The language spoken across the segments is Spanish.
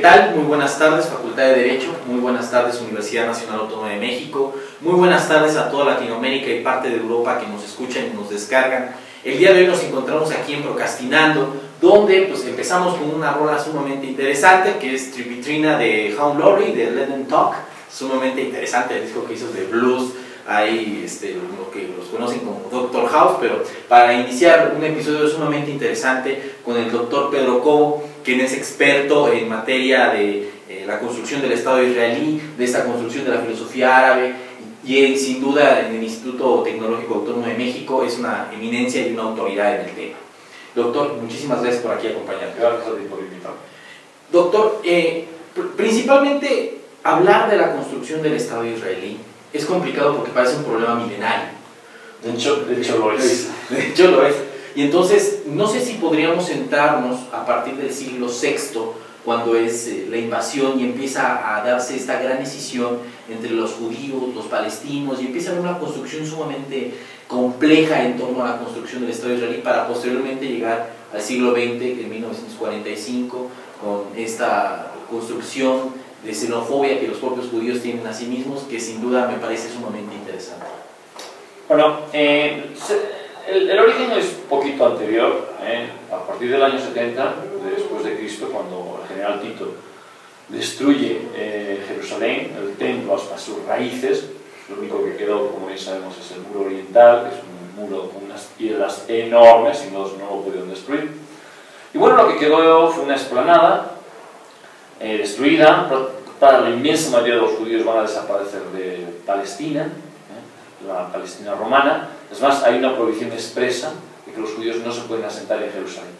tal? Muy buenas tardes, Facultad de Derecho, muy buenas tardes, Universidad Nacional Autónoma de México, muy buenas tardes a toda Latinoamérica y parte de Europa que nos escuchan y nos descargan. El día de hoy nos encontramos aquí en Procrastinando, donde pues empezamos con una rola sumamente interesante, que es Tripitrina de Hound Laurie, de Let Them Talk, sumamente interesante el disco que hizo de blues. Hay lo que los conocen como Doctor House, pero para iniciar un episodio sumamente interesante con el doctor Pedro Cobo, quien es experto en materia de la construcción del Estado israelí, de esta construcción de la filosofía árabe, y sin duda en el Instituto Tecnológico Autónomo de México es una eminencia y una autoridad en el tema. Doctor, muchísimas gracias por aquí acompañarnos. Gracias a ti por invitarme. Doctor, principalmente hablar de la construcción del Estado israelí es complicado porque parece un problema milenario. De hecho lo es. De hecho lo es. Y entonces, no sé si podríamos centrarnos a partir del siglo VI, cuando es la invasión y empieza a darse esta gran escisión entre los judíos, los palestinos, y empieza a haber una construcción sumamente compleja en torno a la construcción del Estado israelí para posteriormente llegar al siglo XX, en 1945, con esta construcción de xenofobia que los propios judíos tienen a sí mismos, que sin duda me parece sumamente interesante. Bueno, el origen es poquito anterior, a partir del año 70 después de Cristo, cuando el general Tito destruye Jerusalén, el templo hasta sus raíces. Lo único que quedó, como bien sabemos, es el muro oriental, que es un muro con unas piedras enormes y no lo pudieron destruir. Y bueno, lo que quedó fue una explanada destruida. Para la inmensa mayoría de los judíos van a desaparecer de Palestina, la Palestina romana. Es más, hay una prohibición expresa de que los judíos no se pueden asentar en Jerusalén.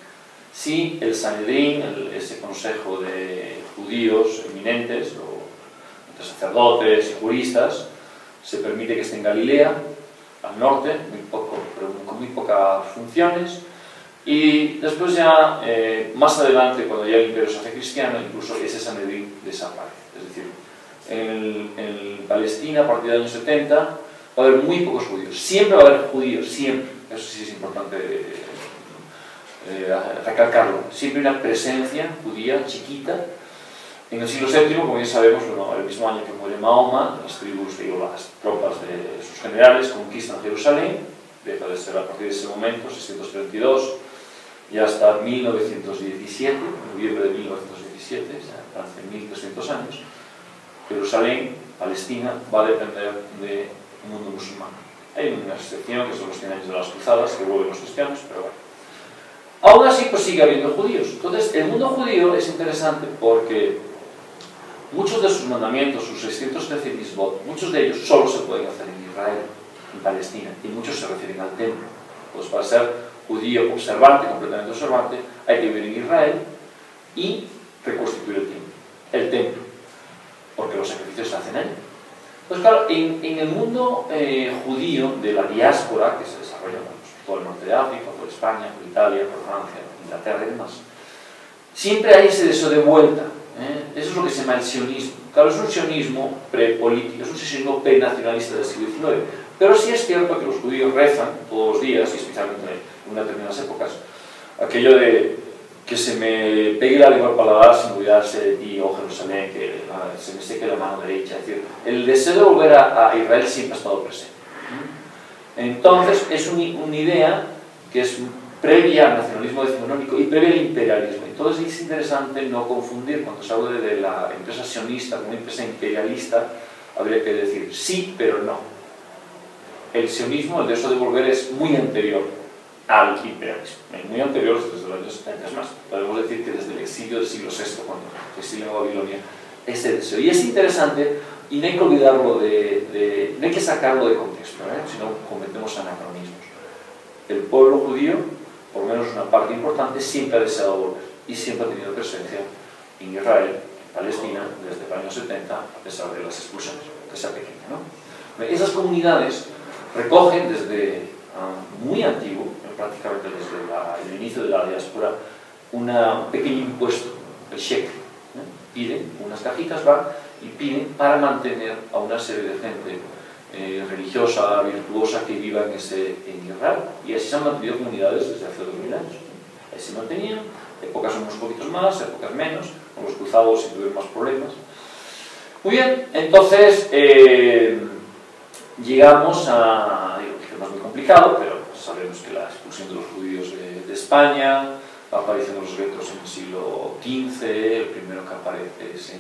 Sí, el Sanedrín, ese consejo de judíos eminentes, entre sacerdotes y juristas, se permite que esté en Galilea, al norte, pero con muy pocas funciones. Y después ya, más adelante, cuando ya el imperio se hace cristiano, incluso ese Sanedrín desaparece. Es decir, en Palestina, a partir del año 70, va a haber muy pocos judíos. Siempre va a haber judíos, siempre. Eso sí es importante recalcarlo. Siempre una presencia judía chiquita. En el siglo VII, como bien sabemos, bueno, el mismo año que muere Mahoma, las tribus, las tropas de sus generales conquistan Jerusalén. Deja de ser a partir de ese momento, 632, y hasta 1917, noviembre de 1917, hace 1300 años, Jerusalén, Palestina, va a depender del mundo musulmán. Hay una excepción, que son los 100 años de las cruzadas, que vuelven los cristianos, pero bueno. Aún así, pues sigue habiendo judíos. Entonces, el mundo judío es interesante porque muchos de sus mandamientos, sus 613 mitzvot, muchos de ellos solo se pueden hacer en Israel, en Palestina, y muchos se refieren al templo. Pues para ser judío observante, completamente observante, hay que vivir en Israel y reconstituir el templo, porque los sacrificios se hacen allí. Pues claro, en el mundo judío de la diáspora, que se desarrolla por todo el norte de África, por España, por Italia, por Francia, Inglaterra y demás, siempre hay ese deseo de vuelta. Eso es lo que se llama el sionismo. Claro, es un sionismo prepolítico, es un sionismo prenacionalista del siglo XIX. Pero sí es cierto que los judíos rezan todos los días, y especialmente en determinadas épocas, aquello de que se me pegue la lengua al paladar sin olvidarse de ti, oh Jerusalén, que se me seque la mano derecha. Es decir, el deseo de volver a Israel siempre ha estado presente. Entonces, es una idea que es previa al nacionalismo decimonónico y previa al imperialismo. Entonces es interesante no confundir, cuando se habla de la empresa sionista como una empresa imperialista, habría que decir sí, pero no. El sionismo, el deseo de volver, es muy anterior al imperialismo, muy anterior desde los años 70. Es más, podemos decir que desde el exilio del siglo VI, cuando se exilió en Babilonia, ese deseo. Y es interesante, y no hay que olvidarlo no hay que sacarlo de contexto, si no cometemos anacronismos. El pueblo judío, por lo menos una parte importante, siempre ha deseado volver y siempre ha tenido presencia en Israel, en Palestina, desde el año 70, a pesar de las expulsiones, que sea pequeña, ¿no? Esas comunidades recogen desde muy antiguo, prácticamente desde el inicio de la diáspora, un pequeño impuesto, el shekel. Piden unas cajitas, y piden para mantener a una serie de gente religiosa, virtuosa, que viva en Israel. Y así se han mantenido comunidades desde hace 2000 años. Ahí se mantenían, épocas unos poquitos más, épocas menos, con los cruzados y tuvieron más problemas. Muy bien, entonces llegamos a, digo, que no es muy complicado, pero sabemos que la expulsión de los judíos de España, la aparición de los guetos en el siglo XV, el primero que aparece es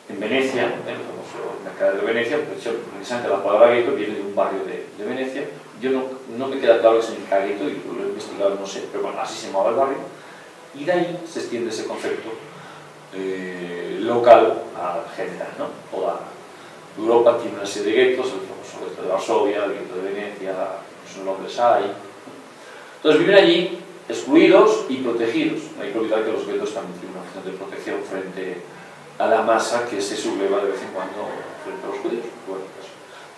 en Venecia, el famoso mercado de Venecia, precisamente la palabra gueto viene de un barrio de Venecia. Yo no me queda claro que significa gueto, y lo he investigado, no sé, pero bueno, así se llamaba el barrio, y de ahí se extiende ese concepto local a general, ¿no? Toda Europa tiene una serie de guetos, el famoso gueto de Varsovia, el gueto de Venecia, son nombres hay. Entonces viven allí excluidos y protegidos. No hay que olvidar que los guetos también tienen una función de protección frente a la masa que se subleva de vez en cuando frente a los judíos. Bueno, pues,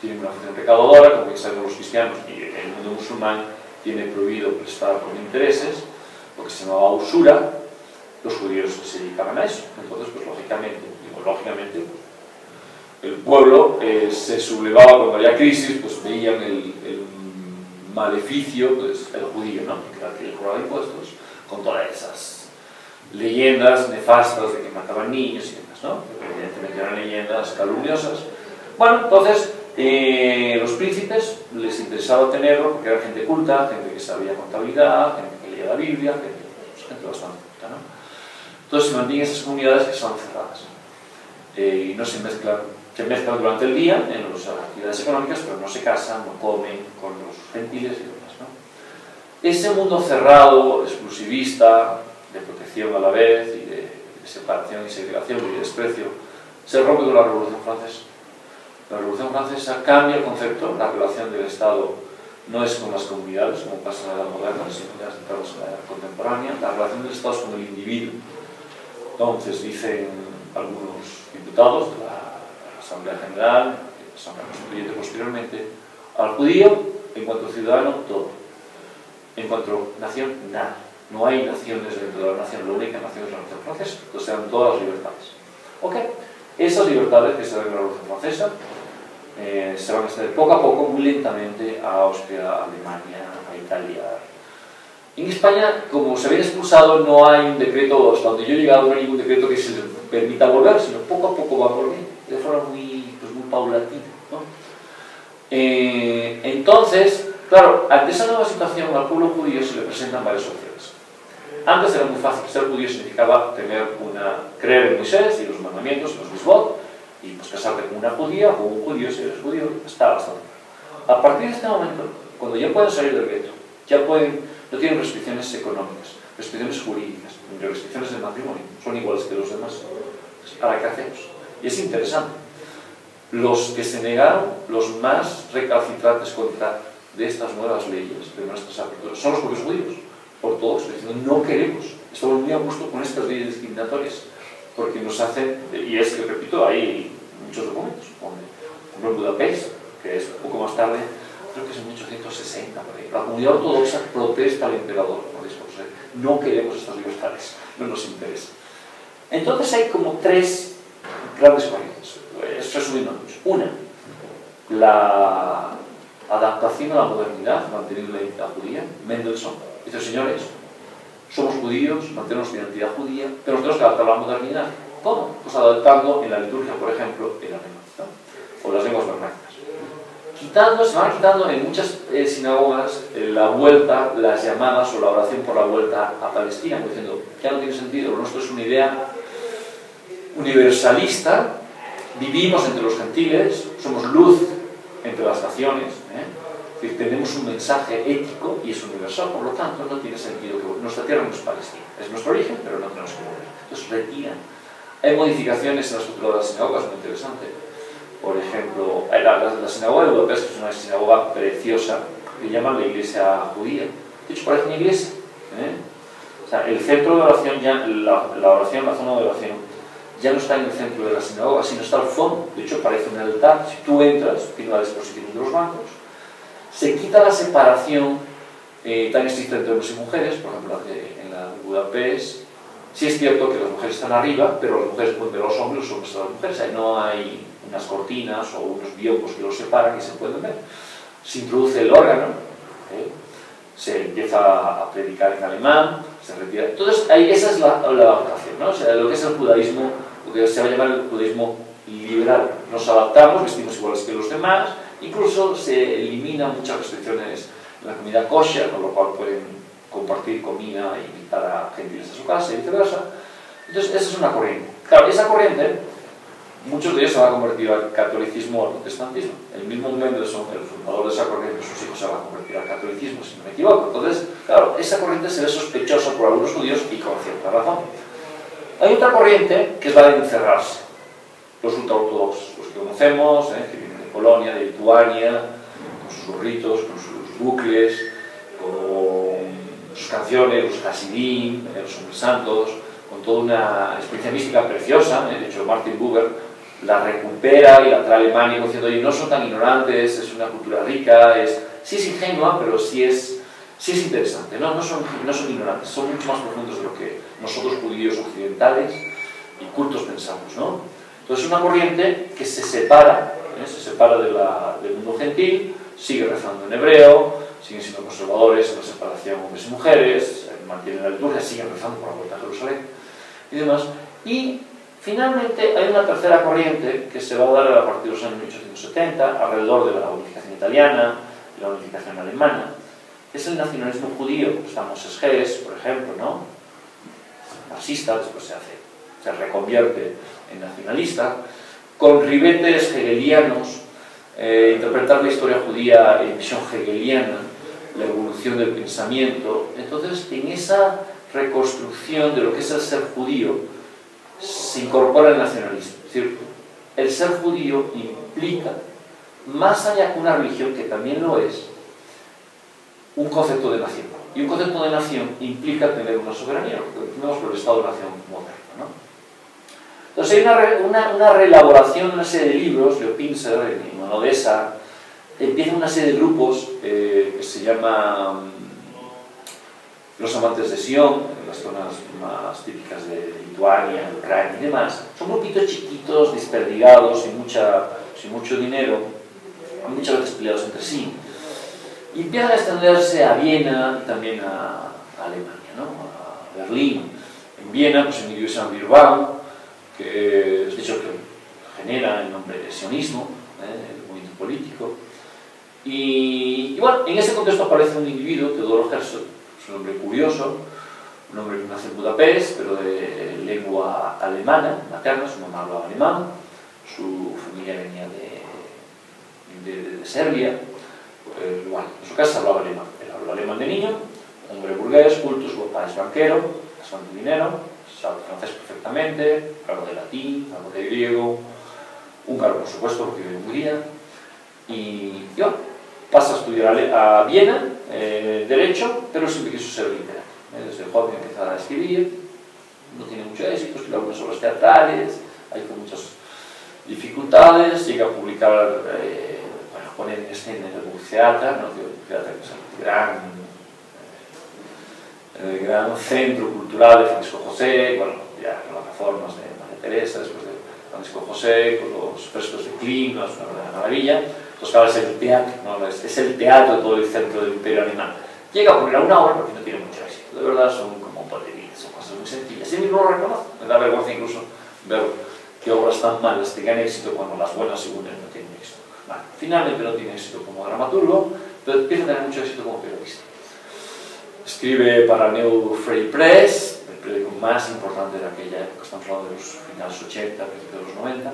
tienen una función recaudadora, como bien saben los cristianos, y el mundo musulmán tiene prohibido prestar con intereses, lo que se llamaba usura. Los judíos se dedicaban a eso. Entonces, pues lógicamente, el pueblo se sublevaba cuando había crisis, pues veían el maleficio, pues el judío, ¿no? Que era el que cobraba impuestos, con todas esas leyendas nefastas de que mataban niños y demás, ¿no? Evidentemente eran leyendas calumniosas. Bueno, entonces, los príncipes les interesaba tenerlo porque era gente culta, gente que sabía contabilidad, gente que leía la Biblia, gente bastante culta, ¿no? Entonces se mantienen esas comunidades que son cerradas y no se mezclan durante el día en las actividades económicas, pero no se casan, no comen con los gentiles y demás, ¿no? Ese mundo cerrado, exclusivista, de protección a la vez y de separación y segregación y de desprecio, se rompe con la Revolución Francesa. La Revolución Francesa cambia el concepto, la relación del Estado no es con las comunidades, como pasa en la edad moderna, sino ya entramos en la edad contemporánea. La relación del Estado es con el individuo. Entonces dicen algunos diputados de la Asamblea General, la Asamblea Constituyente posteriormente, al judío, en cuanto ciudadano, todo. En cuanto nación, nada. No hay naciones dentro de la nación, la única nación es la nación francesa. Entonces se dan todas las libertades. ¿Ok? Esas libertades que se dan en la Revolución Francesa se van a extender poco a poco, muy lentamente, a Austria, a Alemania, a Italia. En España, como se había expulsado, no hay un decreto, hasta donde yo he llegado, no hay ningún decreto que se les permita volver, sino poco a poco va a volver, de forma muy paulatina, ¿no? Entonces, claro, ante esa nueva situación, al pueblo judío se le presentan varias opciones. Antes era muy fácil, ser judío significaba creer en Moisés y los mandamientos, los mitzvot, y pues casarte con una judía o un judío, si eres judío, está bastante claro. A partir de este momento, cuando ya pueden salir del gueto, no tienen restricciones económicas, restricciones jurídicas, ni restricciones de matrimonio, son iguales que los demás. ¿Para qué hacemos? Y es interesante. Los que se negaron, los más recalcitrantes contra de estas nuevas leyes, de nuestras aperturas, son los propios judíos, ortodoxos, diciendo no queremos, estamos muy a gusto con estas leyes discriminatorias, porque nos hacen, y es que repito, hay muchos documentos, como en Budapest, que es un poco más tarde, creo que es en 1860, la comunidad ortodoxa protesta al emperador, no queremos estas libertades, no nos interesa. Entonces hay como tres grandes corrientes, resumiendo mucho. Una, la adaptación a la modernidad, manteniendo la identidad judía. Mendelssohn dice, señores, somos judíos, mantenemos la identidad judía, pero nos tenemos que adaptar a la modernidad. ¿Cómo? Pues adaptando en la liturgia, por ejemplo, el alemán, ¿no? O las lenguas vernáculas. Se van quitando en muchas sinagogas la vuelta, las llamadas o la oración por la vuelta a Palestina, diciendo, ya no tiene sentido, lo nuestro es una idea universalista, vivimos entre los gentiles, somos luz entre las naciones, es decir, tenemos un mensaje ético y es universal, por lo tanto no tiene sentido que nuestra tierra no es Palestina, es nuestro origen, pero no tenemos que volver. Entonces retiran. Hay modificaciones en la estructura de las sinagogas, muy interesante. Por ejemplo, la sinagoga de Budapest, que es una sinagoga preciosa, que llaman la iglesia judía. De hecho, parece una iglesia. O sea, el centro de oración, la oración, la zona de oración, ya no está en el centro de la sinagoga, sino está al fondo. De hecho, parece un altar. Si tú entras, tiene una disposición de los bancos, se quita la separación tan estricta entre hombres y mujeres, por ejemplo, en la de Budapest. Sí es cierto que las mujeres están arriba, pero las mujeres pueden ver a los hombres, los hombres a las mujeres. Ahí no hay unas cortinas o unos biocos que los separan y se pueden ver. Se introduce el órgano, se empieza a predicar en alemán, se retira. Entonces, ahí, esa es la adaptación, ¿no? O sea, lo que es el judaísmo, lo que se va a llamar el judaísmo liberal. Nos adaptamos, vestimos iguales que los demás, incluso se eliminan muchas restricciones en la comida kosher, con lo cual pueden compartir comida e invitar a gentiles a su casa y viceversa. Entonces, esa es una corriente. Claro, esa corriente, muchos de ellos se van a convertir al catolicismo o al protestantismo. El mismo Mendelssohn, el fundador de esa corriente, sus hijos se van a convertir al catolicismo, si no me equivoco. Entonces, claro, esa corriente se ve sospechosa por algunos judíos y con cierta razón. Hay otra corriente que es la de encerrarse. Los ultraortodoxos, los que conocemos, que vienen de Polonia, de Lituania, con sus ritos, con sus bucles, con sus canciones, los Hasidim, los hombres santos, con toda una experiencia mística preciosa. De hecho, Martin Buber la recupera y la trae a Alemania diciendo, oye, no son tan ignorantes, es una cultura rica, sí es ingenua, pero sí es interesante, no son ignorantes, son mucho más profundos de lo que nosotros judíos occidentales y cultos pensamos, ¿no? Entonces es una corriente que se separa del mundo gentil, sigue rezando en hebreo, siguen siendo conservadores en la separación hombres y mujeres, mantienen la liturgia, siguen rezando por la vuelta a Jerusalén y demás. Y finalmente hay una tercera corriente que se va a dar a partir de los años 1870, alrededor de la unificación italiana y la unificación alemana. Es el nacionalismo judío. Está Moses Hess, por ejemplo, ¿no? Marxista, después se reconvierte en nacionalista, con ribetes hegelianos, interpretar la historia judía en visión hegeliana, la evolución del pensamiento. Entonces, en esa reconstrucción de lo que es el ser judío, se incorpora el nacionalismo. Es decir, el ser judío implica, más allá que una religión, que también lo es, un concepto de nación. Y un concepto de nación implica tener una soberanía, lo que tenemos por el Estado-nación moderno, ¿no? Entonces hay una reelaboración, una serie de libros, Leo Pinser, en Odessa, empiezan una serie de grupos que se llaman los amantes de Sion, en las zonas más típicas de Lituania, Ucrania y demás. Son grupitos chiquitos, desperdigados, sin mucho dinero, muchas veces peleados entre sí. Y empiezan a extenderse a Viena y también a Alemania, ¿no? A Berlín. En Viena, pues en Universidad de Bilbao, que es dicho que genera el nombre de sionismo, el movimiento político. Y bueno, en ese contexto aparece un individuo, Teodoro Herzl, es un hombre curioso, un hombre que nace en Budapest, pero de lengua alemana, materna, su mamá hablaba alemán, su familia venía de Serbia. Bueno, en su casa hablaba alemán. Él hablaba alemán de niño, hombre burgués, culto, su papá es banquero, bastante dinero, sabe francés perfectamente, algo de latín, algo de griego, húngaro por supuesto porque vive en Hungría, y bueno, pasa a estudiar a Viena, Derecho, pero siempre quiso ser literato. Desde joven empieza a escribir, no tiene mucho éxito, escribe algunas obras teatrales, hay con muchas dificultades, llega a publicar, poner en escena el Burgtheater, ¿no? Que es el gran centro cultural de Francisco José, bueno, ya con las reformas de María Teresa, después de Francisco José, con los frescos de Klimt, es una verdadera maravilla. Entonces, claro, es el teatro, ¿no? Es el teatro todo el centro del Imperio Alemán. Llega a poner a una obra porque no tiene mucho éxito, de verdad son como políticas, son cosas muy sencillas. Y mismo lo reconoce, me da vergüenza incluso ver que obras tan malas tengan éxito cuando las buenas, según él, no tienen éxito. Vale, finalmente no tiene éxito como dramaturgo, pero empieza a tener mucho éxito como periodista. Escribe para New Free Press, el periódico más importante de aquella época, estamos hablando de los finales 80, principios de los 90,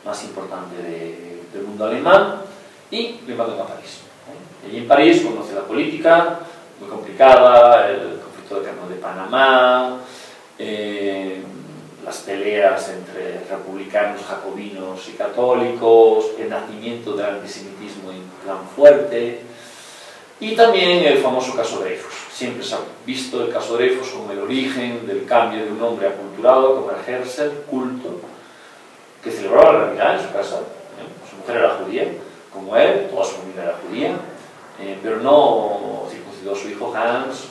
más importante del mundo alemán, y le mandan a París. Y allí en París conoce la política, muy complicada, el conflicto del Canal de Panamá, las peleas entre republicanos, jacobinos y católicos, el nacimiento del antisemitismo en plan fuerte, y también el famoso caso Dreyfus. Siempre se ha visto el caso Dreyfus como el origen del cambio de un hombre aculturado como era Herzl, culto, que celebraba la Navidad en su casa. Su mujer era judía, como él, toda su familia era judía, pero no circuncidó a su hijo Hans,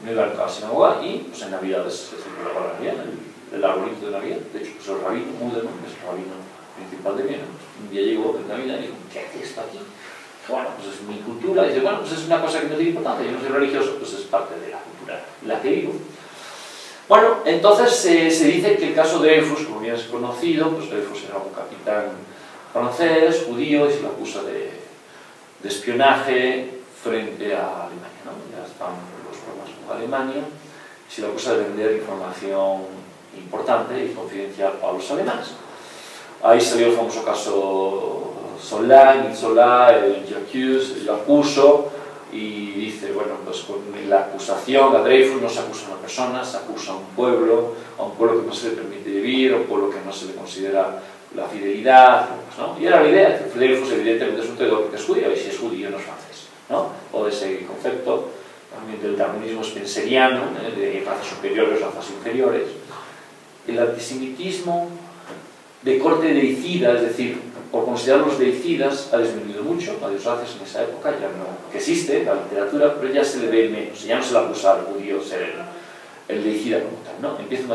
no iba a la sinagoga, y pues, en Navidades se celebraba la Navidad, el arbolito de Navidad. De hecho, pues, el rabino Mude, ¿no? Es el rabino principal de Viena. Un día llegó en Navidad y dijo, ¿qué hace esto aquí? bueno, pues es mi cultura, dice, bueno, pues es una cosa que no tiene importancia, yo no soy religioso, pues es parte de la cultura en la que vivo. Bueno, entonces se dice que el caso de Dreyfus, como bien es conocido, pues Dreyfus era un capitán francés, judío, y se le acusa de espionaje frente a Alemania, ¿no? Ya están los problemas con Alemania, y se le acusa de vender información importante y confidencial a los alemanes. Ahí salió el famoso caso Solá, el J'accuse, yo acuso, y dice, bueno, pues con la acusación a Dreyfus no se acusa a una persona, se acusa a un pueblo que no se le permite vivir, a un pueblo que no se le considera la fidelidad, ¿no? Y era la idea, que Dreyfus evidentemente es un traidor porque es judío, y si es judío no es francés, ¿no? O de ese concepto también del darwinismo spenceriano, de razas superiores, razas inferiores. El antisemitismo de corte deicida, es decir, por considerarlos deicidas, ha disminuido mucho, a Dios gracias, en esa época ya no, que existe la literatura, pero ya se le ve menos, ya no se le acusa al judío ser el deicida como tal, ¿no? Empieza un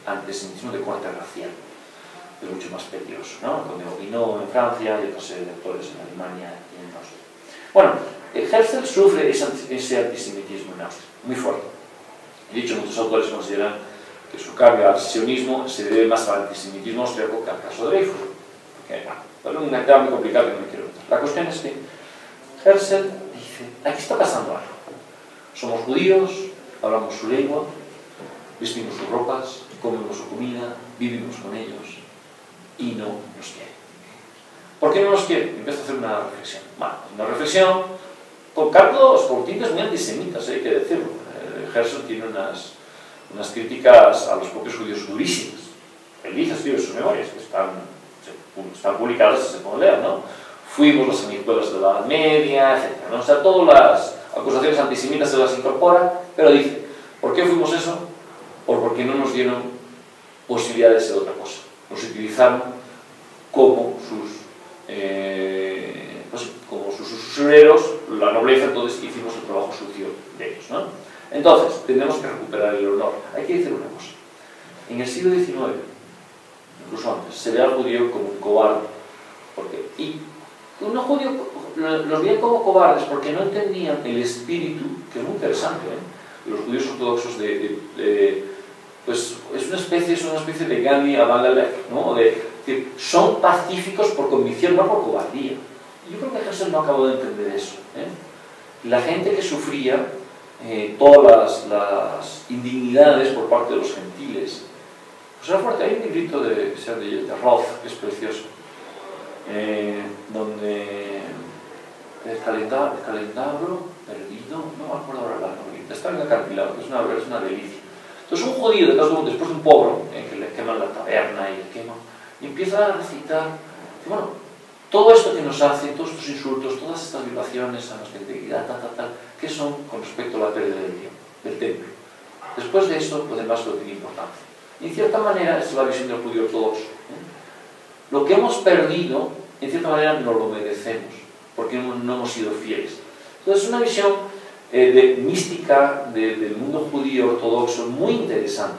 antisemitismo de corte racial, es mucho más peligroso, ¿no? Con Neopinó en Francia y otros lectores en Alemania y en Austria. Bueno, Herzl sufre ese antisemitismo en Austria, muy fuerte. De hecho, muchos autores consideran que su carga al sionismo se debe más al antisemitismo austríaco que al caso de Dreyfus. Porque, bueno, es un tema muy complicado que no me quiero meter. La cuestión es que Herzl dice, aquí está pasando algo. Somos judíos, hablamos su lengua, vestimos sus ropas, comemos su comida, vivimos con ellos y no nos quieren. ¿Por qué no nos quieren? Empieza a hacer una reflexión. Bueno, una reflexión con tintes muy antisemitas, hay que decirlo. Herzl tiene unas críticas a los propios judíos durísimas. Él dice, escribe sus memorias, que están publicadas y se pueden leer, ¿no? Fuimos los sanguijuelos de la Edad Media, etc., ¿no? O sea, todas las acusaciones antisemitas se las incorpora, pero dice, ¿por qué fuimos eso? Porque no nos dieron posibilidad de ser otra cosa. Nos utilizaron como sus usureros, la nobleza, entonces hicimos el trabajo sucio de ellos, ¿no? Entonces, tenemos que recuperar el honor. Hay que decir una cosa. En el siglo XIX, incluso antes, se ve al judío como un cobarde. Y unos judíos los veían como cobardes porque no entendían el espíritu, que es muy interesante, ¿eh? Los judíos ortodoxos pues es una especie de Gandhi a Bangladesh, ¿no? Que son pacíficos por convicción, no por cobardía. Yo creo que Herzl no acabó de entender eso, ¿eh? La gente que sufría todas las indignidades por parte de los gentiles, pues era fuerte. Hay un librito de Roth que es precioso, donde el calendario perdido, no me acuerdo ahora la novela, está en el acantilado, que es una delicia. Entonces un judío, después de un pobre, que le queman la taberna y le queman, y empieza a recitar, bueno, todo esto que nos hace, todos estos insultos, todas estas violaciones a nuestra integridad, ¿qué son con respecto a la pérdida del templo? Después de esto, lo demás no tiene importancia. Y en cierta manera, esta es la visión del judío ortodoxo, ¿eh? Lo que hemos perdido, en cierta manera, no lo merecemos, porque no hemos sido fieles. Entonces, es una visión mística del mundo judío ortodoxo muy interesante.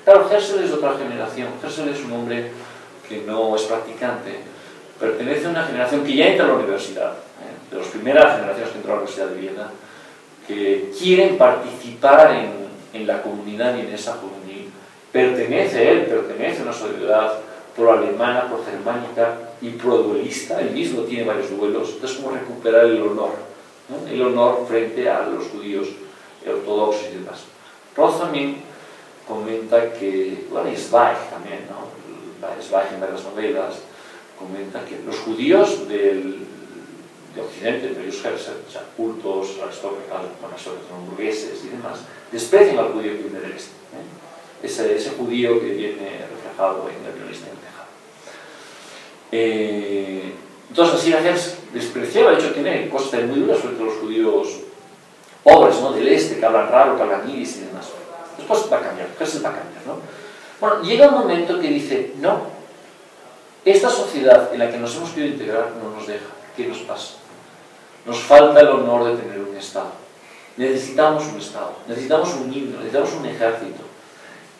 Claro, Herzl es de otra generación. Herzl es un hombre que no es practicante, pertenece a una generación que ya entra a la universidad, de las primeras generaciones que entró a la Universidad de Viena, que quieren participar en la comunidad y en esa juvenil. Pertenece a una sociedad pro-alemana, pro-germánica y pro-duelista. Él mismo tiene varios duelos. Entonces, ¿cómo recuperar el honor? ¿No? El honor frente a los judíos ortodoxos y demás. Roth también comenta que, bueno, y Zweig también, ¿no? Zweig en varias novelas comenta que los judíos de Occidente, entre ellos Herzl, o sea, cultos, aristócratas, burgueses y demás, desprecian al judío que viene del este, ¿eh? Ese judío que viene reflejado en el violinista en el tejado. Entonces, así Herzl despreciaba, de hecho tiene cosas muy duras sobre los judíos pobres, ¿no? Del este, que hablan raro, que hablan yiddish y demás. Después va a cambiar, Herzl va a cambiar, ¿no? Bueno, llega un momento que dice, no, esta sociedad en la que nos hemos querido integrar no nos deja. ¿Qué nos pasa? Nos falta el honor de tener un Estado. Necesitamos un Estado, necesitamos un himno, necesitamos un ejército.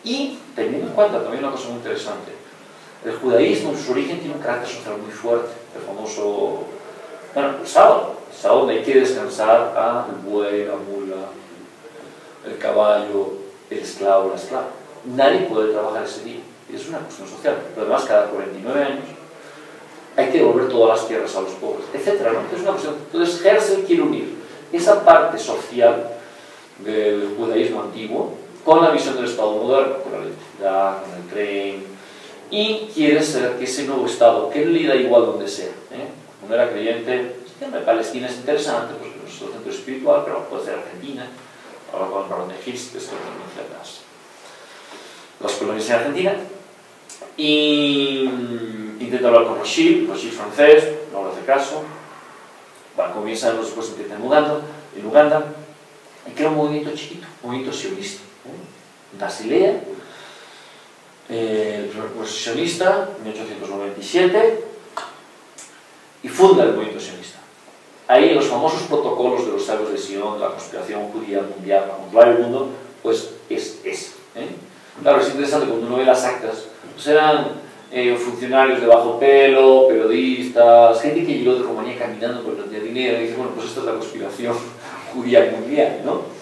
Y teniendo en cuenta también una cosa muy interesante, el judaísmo en su origen tiene un carácter social muy fuerte. El famoso, bueno, el sábado hasta donde hay que descansar a el buey, la mula, el caballo, el esclavo, la esclava. Nadie puede trabajar ese día. Es una cuestión social. Pero además, cada 49 años hay que devolver todas las tierras a los pobres, etc., ¿no? Es una cuestión. Entonces, Herzl quiere unir esa parte social del judaísmo antiguo con la visión del Estado moderno, con la electricidad, con el tren, y quiere ser que ese nuevo Estado, que le da igual donde sea, como era creyente, el tema de Palestina es interesante, porque no es el centro espiritual, pero puede ser Argentina, ahora con el barón de Gils, que es que pronuncia las colonias en Argentina, y intenta hablar con Rothschild francés, no le hace caso, bueno, comienza años después, empieza en Uganda, y crea un movimiento chiquito, un movimiento sionista, Basilea, el primer congreso sionista, en 1897, y funda el movimiento sionista. Ahí los famosos protocolos de los sabios de Sion, la conspiración judía mundial para controlar el mundo, pues es eso. Claro, es interesante cuando uno ve las actas, pues eran funcionarios de bajo pelo, periodistas, gente que llegó de Rumanía caminando por el dinero y dice, bueno, pues esta es la conspiración judía mundial, ¿no?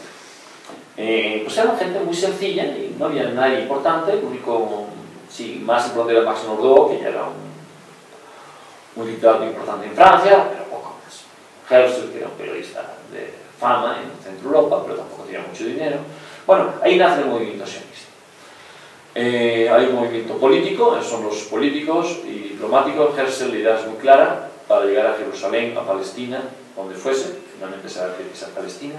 Pues era gente muy sencilla y no había nadie importante, el único, sí, más importante era Max Nordau, que ya era un literato importante en Francia, pero poco más. Herzl, que era un periodista de fama en Centro Europa, pero tampoco tenía mucho dinero. Bueno, ahí nace el movimiento sionista. Hay un movimiento político, son los políticos y diplomáticos. Herzl, la idea es muy clara, para llegar a Jerusalén, a Palestina, donde fuese, finalmente se va a decir Palestina,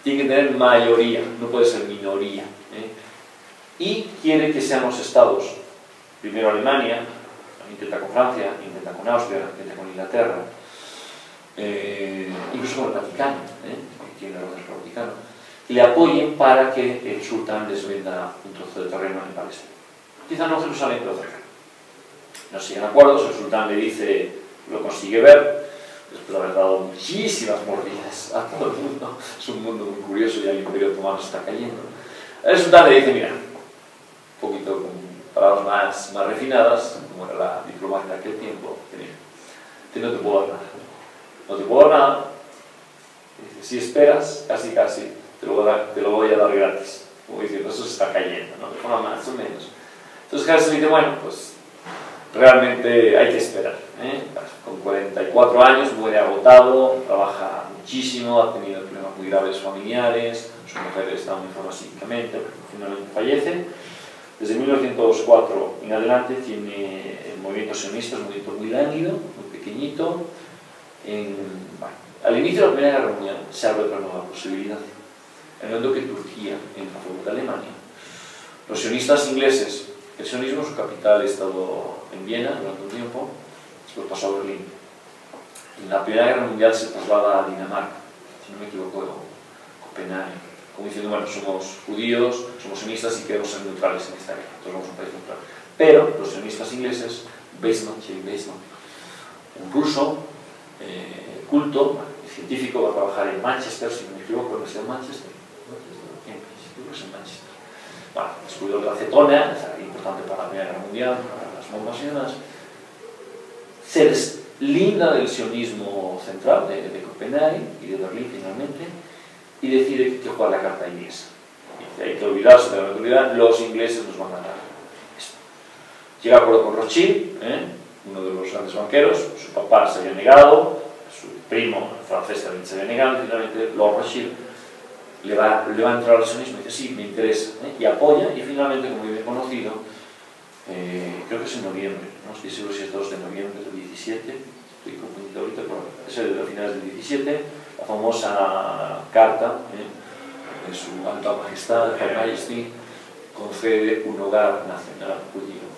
tiene que tener mayoría, no puede ser minoría. Y quiere que sean los estados, primero Alemania, intenta con Francia, intenta con Austria, intenta con Inglaterra, incluso con el Vaticano, que tiene el orden Vaticano, y le apoyen para que el sultán les venda un trozo de terreno en Palestina. Quizá no Jerusalén, pero cerca. No siguen acuerdos, el sultán le dice, lo consigue ver, después de haber dado muchísimas mordidas a todo el mundo. Es un mundo muy curioso y el Imperio Otomano está cayendo. El sultán le dice, mira, un poquito con palabras más refinadas, como era la diplomacia de aquel tiempo, que no te puedo dar nada. No te puedo dar nada. Dice, si esperas, casi, te lo voy a dar gratis. Como diciendo, eso se está cayendo, ¿no? De forma más o menos. Entonces Herzl dice, bueno, pues realmente hay que esperar. Con 44 años, muere agotado, trabaja muchísimo, ha tenido problemas muy graves familiares, su mujer está muy enferma psíquicamente, pero finalmente fallece. Desde 1904 en adelante tiene el movimiento sionista, es un movimiento muy lánguido, muy pequeñito. Al inicio de la Primera Guerra Mundial se abre otra nueva posibilidad. En el momento que Turquía entra a favor de Alemania, los sionistas ingleses, el sionismo, su capital ha estado en Viena durante un tiempo, después pasó a Berlín. En la Primera Guerra Mundial se traslada a Dinamarca, si no me equivoco, Copenhague, como diciendo, bueno, somos judíos, somos sionistas y queremos ser neutrales en esta guerra, entonces vamos a un país neutral. Pero los sionistas ingleses, Weizmann, un ruso, culto, científico, va a trabajar en Manchester, si no me equivoco, en la Universidad de Manchester. En Manchester. Bueno, descubridor de la acetona, es importante para la Primera Guerra Mundial, para las bombas y demás. Se deslinda del sionismo central de Copenhague y de Berlín finalmente y decide que juega la carta inglesa. Dice, hay que olvidarse de la neutralidad, los ingleses nos van a dar esto. Llega a acuerdo con Rothschild, uno de los grandes banqueros, su papá se había negado, su primo francés también se había negado, y finalmente Lord Rothschild le va a entrar al sionismo y dice, sí, me interesa, y apoya, y finalmente, como bien conocido, creo que es en noviembre, no estoy seguro si es 2 de noviembre del 17, estoy confundido ahorita, pero es el de finales del 17, la famosa carta de su Alta Majestad, Her Majesty, concede un hogar nacional judío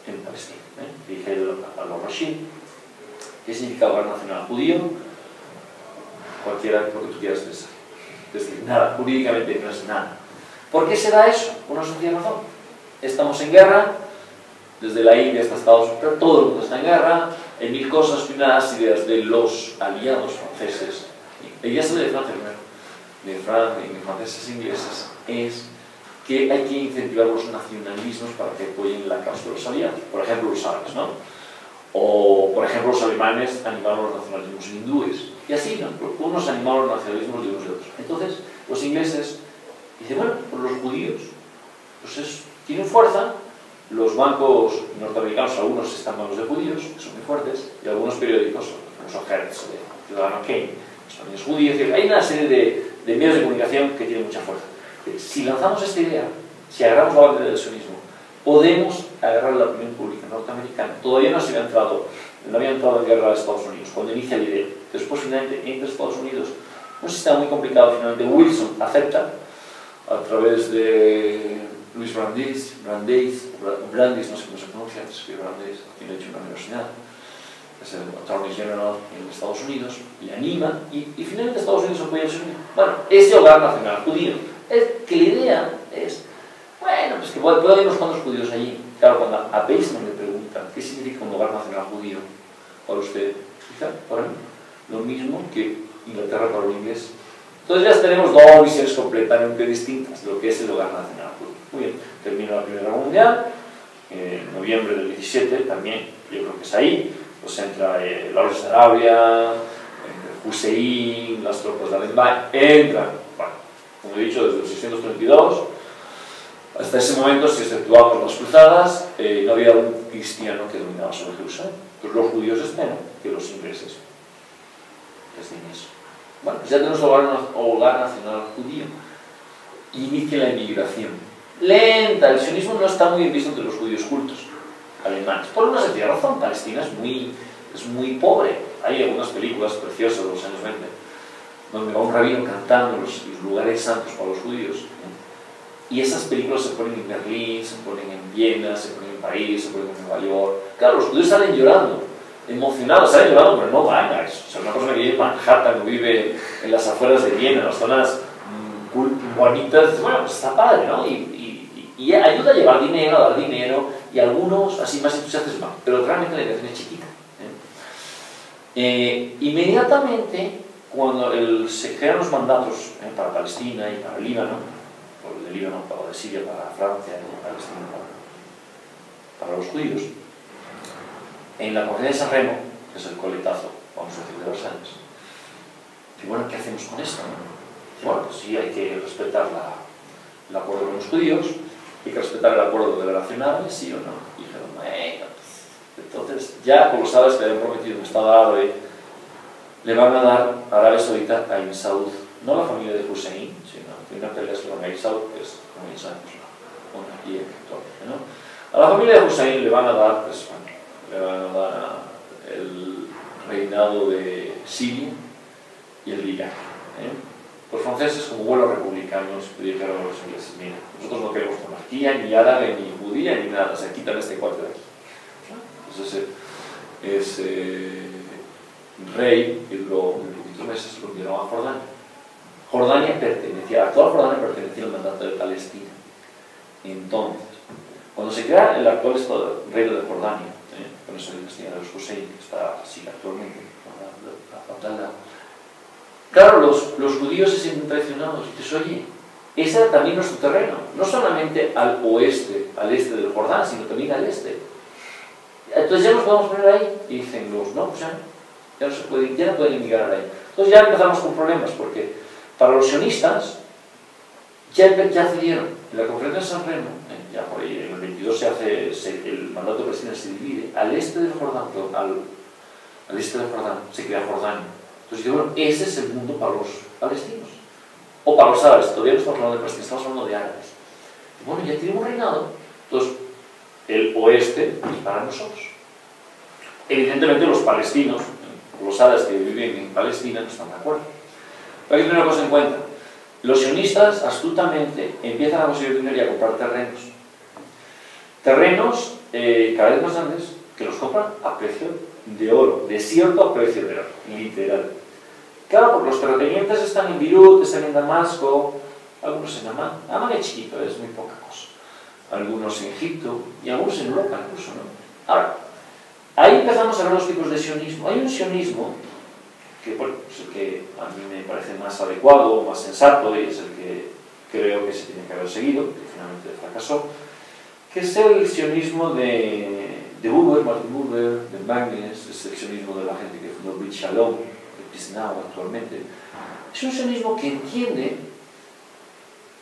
en Palestina, dirigido a los Rothschild. ¿Qué significa hogar nacional judío? Cualquiera, lo que tú quieras pensar. Es decir, nada, jurídicamente no es nada. ¿Por qué se da eso? Por una sencilla razón. Estamos en guerra, desde la India hasta Estados Unidos, todo el mundo está en guerra, hay mil cosas, unas ideas de los aliados franceses, y ya se de Francia primero, de franceses e ingleses, es que hay que incentivar los nacionalismos para que apoyen la causa de los aliados. Por ejemplo, los árabes, ¿no? O, por ejemplo, los alemanes animaron los nacionalismos hindúes. Y así, ¿no? Unos animaron los nacionalismos de unos y otros. Entonces, los ingleses dicen, bueno, pues los judíos pues tienen fuerza, los bancos norteamericanos, algunos están manos de judíos, que son muy fuertes, y algunos periódicos, los Hertz, de Ciudadano Kane, también es judío. Es decir, hay una serie de medios de comunicación que tienen mucha fuerza. Si lanzamos esta idea, si agarramos la base del sionismo, podemos agarrar la opinión pública norteamericana. Todavía no había entrado en guerra a Estados Unidos, cuando inicia la idea. Después, finalmente, entre Estados Unidos, un sistema muy complicado. Finalmente, Wilson acepta, a través de Luis Brandeis, no sé cómo se pronuncia, se escribe Brandeis, tiene hecho una universidad, es el Attorney General en Estados Unidos, le anima, y finalmente Estados Unidos apoya el sionismo. Bueno, ese hogar nacional judío. Es que la idea es, bueno, pues que puede haber unos cuantos judíos allí. Claro, cuando a Baseman le preguntan qué significa un hogar nacional judío para usted, quizá para mí, lo mismo que Inglaterra para el inglés. Entonces ya tenemos dos visiones completamente distintas de lo que es el hogar nacional judío. Muy bien, termina la Primera Guerra Mundial, en noviembre del 17 también, yo creo que es ahí, pues entra Lawrence de Arabia, Hussein, las tropas de Alemania, entran, bueno, como he dicho, desde los 632 hasta ese momento, si exceptuamos las cruzadas, no había un cristiano que dominaba sobre Jerusalén. Pues los judíos esperan que los ingleses les den eso. Bueno, pues ya tenemos hogar nacional judío. Inicia la inmigración. Lenta, el sionismo no está muy bien visto entre los judíos cultos alemanes. Por una sencilla razón, Palestina es muy pobre. Hay algunas películas preciosas de los años 20 donde va un rabino cantando los lugares santos para los judíos. Y esas películas se ponen en Berlín, se ponen en Viena, se ponen en París, se ponen en Nueva York. Claro, los judíos salen llorando, emocionados, salen llorando, pero no van a eso. O sea, una persona que vive en Manhattan o vive en las afueras de Viena, en las zonas bonitas, bueno, pues está padre, ¿no? Y ayuda a llevar dinero, a dar dinero, y algunos así más entusiastas van, pero realmente la educación es chiquita. Inmediatamente, cuando se crean los mandatos para Palestina y para el Líbano, o de Líbano, o de Siria para Francia, y Palestina para los judíos, en la conferencia de San Remo, que es el coletazo, vamos a decir, de Versalles, y bueno, ¿qué hacemos con esto? Bueno, pues sí, hay que respetar el acuerdo con los judíos, hay que respetar el acuerdo de relación árabe, sí o no. Y dijeron, bueno, pues, entonces ya con los árabes que habían prometido un Estado árabe, le van a dar a Arabia Saudita a Ibn Saud, no la familia de Hussein, sino que una pelea se llama Ibn Saud, que es, como ya sabemos, la monarquía católica, ¿no? A la familia de Hussein le van a dar, pues, bueno, le van a dar el reinado de Siria y el de Irak. Los franceses, como buenos republicanos, dijeron a los ingleses, mira, nosotros no queremos monarquía, ni árabe, ni judía, ni nada, se quitan este cuarto de aquí. Entonces ese rey, y luego en poquitos meses lo enviaron a Jordania. Jordania pertenecía, la actual Jordania pertenecía al mandato de Palestina. Entonces, cuando se crea el actual reino de Jordania, con esa dinastía de los Hussein, que está así actualmente, claro, los judíos se sienten traicionados. Dices, oye, ese era también nuestro terreno, no solamente al oeste, al este del Jordán, sino también al este. Entonces ya nos podemos poner ahí. Y dicen los, no, pues ya no se puede, ya no pueden emigrar ahí. Entonces ya empezamos con problemas, porque para los sionistas ya cedieron. En la conferencia de San Remo, ya por ahí, en el 22 el mandato de Palestina se divide al este del Jordán, al este del Jordán, se crea Jordania. Entonces, bueno, ese es el mundo para los palestinos. O para los árabes, todavía no estamos hablando de palestinos, estamos hablando de árabes. Y bueno, ya tenemos reinado. Entonces, el oeste es para nosotros. Evidentemente, los palestinos, los árabes que viven en Palestina, no están de acuerdo. Pero hay que tener una cosa en cuenta. Los sionistas, astutamente, empiezan a conseguir dinero y a comprar terrenos. Terrenos cada vez más grandes que los compran a precio de oro, desierto a precio de oro, literal. Claro, porque los terratenientes están en Beirut, están en Damasco, algunos en Amán. Amán es chiquito, es muy poca cosa. Algunos en Egipto y algunos en Europa incluso, ¿no? Ahora, ahí empezamos a ver los tipos de sionismo. Hay un sionismo que, bueno, es el que a mí me parece más adecuado, más sensato, y es el que creo que se tiene que haber seguido, que finalmente fracasó, que es el sionismo de Buber, Martin Buber, de Magnes, es el sionismo de la gente que fundó Brit Shalom, Chisinau actualmente, es un sionismo que entiende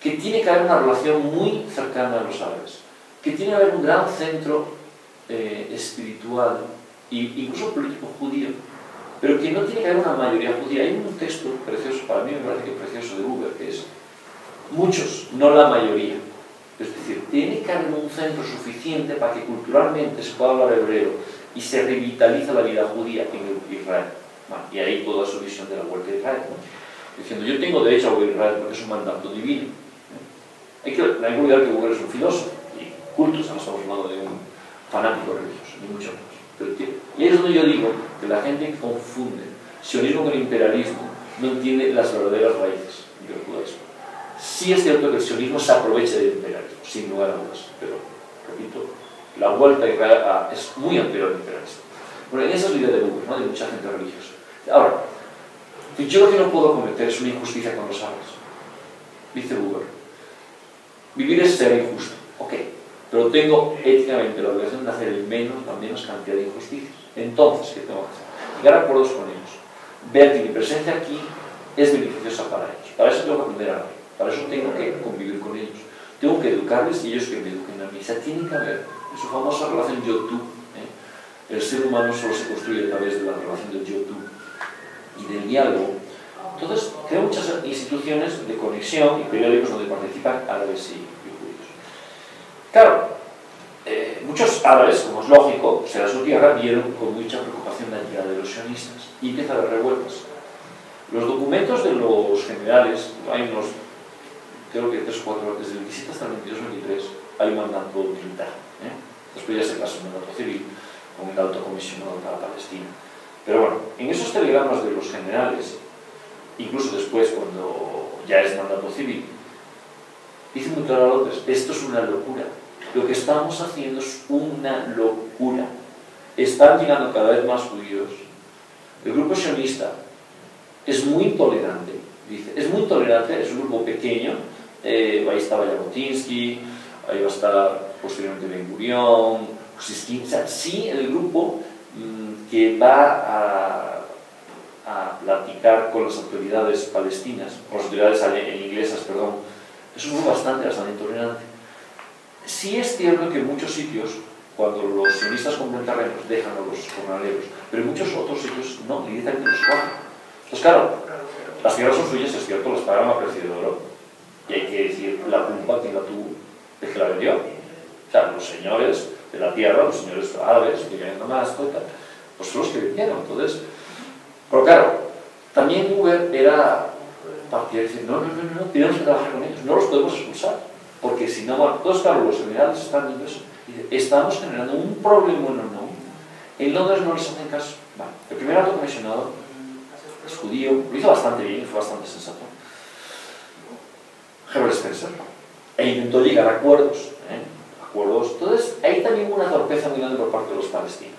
que tiene que haber una relación muy cercana a los árabes, que tiene que haber un gran centro espiritual e incluso político judío, pero que no tiene que haber una mayoría judía. Hay un texto precioso, para mí me parece que precioso, de Buber, que es muchos, no la mayoría. Es decir, tiene que haber un centro suficiente para que culturalmente se pueda hablar hebreo y se revitaliza la vida judía en Israel. Bueno, y ahí toda su visión de la vuelta de Israel, ¿no? Diciendo, yo tengo derecho a volver a Israel porque es un mandato divino. Hay que olvidar que Buber es un filósofo y culto, no estamos hablando de un fanático religioso, ni mucho menos. Y ahí es donde yo digo que la gente que confunde sionismo con imperialismo no entiende las verdaderas raíces del judaísmo. Sí es cierto que el sionismo se aprovecha del imperialismo, sin lugar a dudas, pero, repito, la vuelta a Israel es muy anterior al imperialismo. Bueno, en esa es la idea de Buber, ¿no? De mucha gente religiosa. Ahora, yo lo que no puedo cometer es una injusticia con los árabes. Dice Buber, vivir es ser injusto, ok, pero tengo éticamente la obligación de hacer la menos cantidad de injusticias. Entonces, ¿qué tengo que hacer? Llegar a acuerdos con ellos, ver que mi presencia aquí es beneficiosa para ellos. Para eso tengo que aprender árabe, para eso tengo que convivir con ellos, tengo que educarles y ellos que me eduquen a mí. O sea, tiene que haber en su famosa relación yo-tú. El ser humano solo se construye a través de la relación del yo-tú y del diálogo. Entonces, creo muchas instituciones de conexión y periódicos donde participan árabes y judíos. Claro, muchos árabes, como es lógico, será su tierra, vieron con mucha preocupación la llegada de los sionistas y empieza a haber revueltas. Los documentos de los generales, hay unos, creo que 3 o 4, desde el 27 hasta el 22-23, hay un mandato militar. Después ya se pasa un mandato civil con el alto comisionado para Palestina. Pero bueno, en esos telegramas de los generales, incluso después cuando ya es mandato civil, dice muy claro a López, esto es una locura. Lo que estamos haciendo es una locura. Están llegando cada vez más judíos. El grupo sionista es muy intolerante, dice, es muy intolerante, es un grupo pequeño, ahí estaba Jabotinsky, ahí va a estar posteriormente Ben Gurion, Siskin, o sea, sí el grupo que va a platicar con las autoridades palestinas, con las autoridades inglesas, perdón, es un grupo bastante intolerante. Sí es cierto que en muchos sitios, cuando los sionistas compran terrenos, dejan a los jornaleros, pero en muchos otros sitios no, directamente los cogen. Pues claro, las tierras son suyas, es cierto, las pagan a precio de oro, y hay que decir, la culpa quien la tuvo, es que la vendió. O sea, los señores de la tierra, los señores árabes, que vienen a Damasco y tal, pues son los que vendieron. Entonces, pero claro, también Buber era partidario de decir, no, tenemos que trabajar con ellos, no los podemos expulsar, porque si no, bueno, todos claro, los generales están viendo eso, y estamos generando un problema enorme. En Londres no les hacen caso. Vale. El primer alto comisionado es judío, lo hizo bastante bien, fue bastante sensato. Herbert Spencer, e intentó llegar a acuerdos. Entonces, hay también una torpeza muy grande por parte de los palestinos.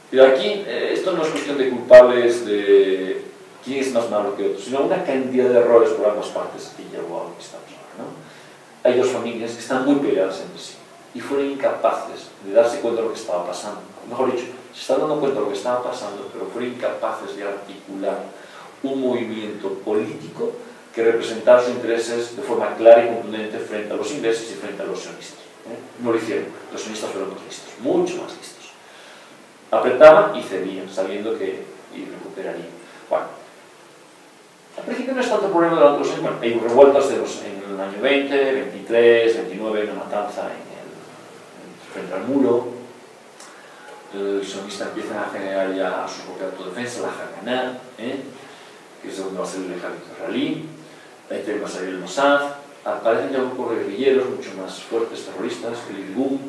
Pero aquí, esto no es cuestión de culpables de quién es más malo que otro, sino una cantidad de errores por ambas partes que llevó a lo que estamos ahora, ¿no? Hay dos familias que están muy peleadas entre sí y fueron incapaces de darse cuenta de lo que estaba pasando. Mejor dicho, se están dando cuenta de lo que estaba pasando, pero fueron incapaces de articular un movimiento político que representara sus intereses de forma clara y contundente frente a los ingleses y frente a los sionistas. No lo hicieron, los sionistas fueron más listos, mucho más listos. Apretaban y cedían, sabiendo que recuperarían. Bueno, al principio no es tanto problema durante los años, bueno, hay revueltas en el año 20, 23, 29, una matanza frente al muro. Los sionistas empiezan a generar ya su propia autodefensa, la Haganah, que es donde va a ser el ejército israelí. Ahí también va a salir el Mossad. Aparecen ya grupos guerrilleros mucho más fuertes, terroristas, el Irgun,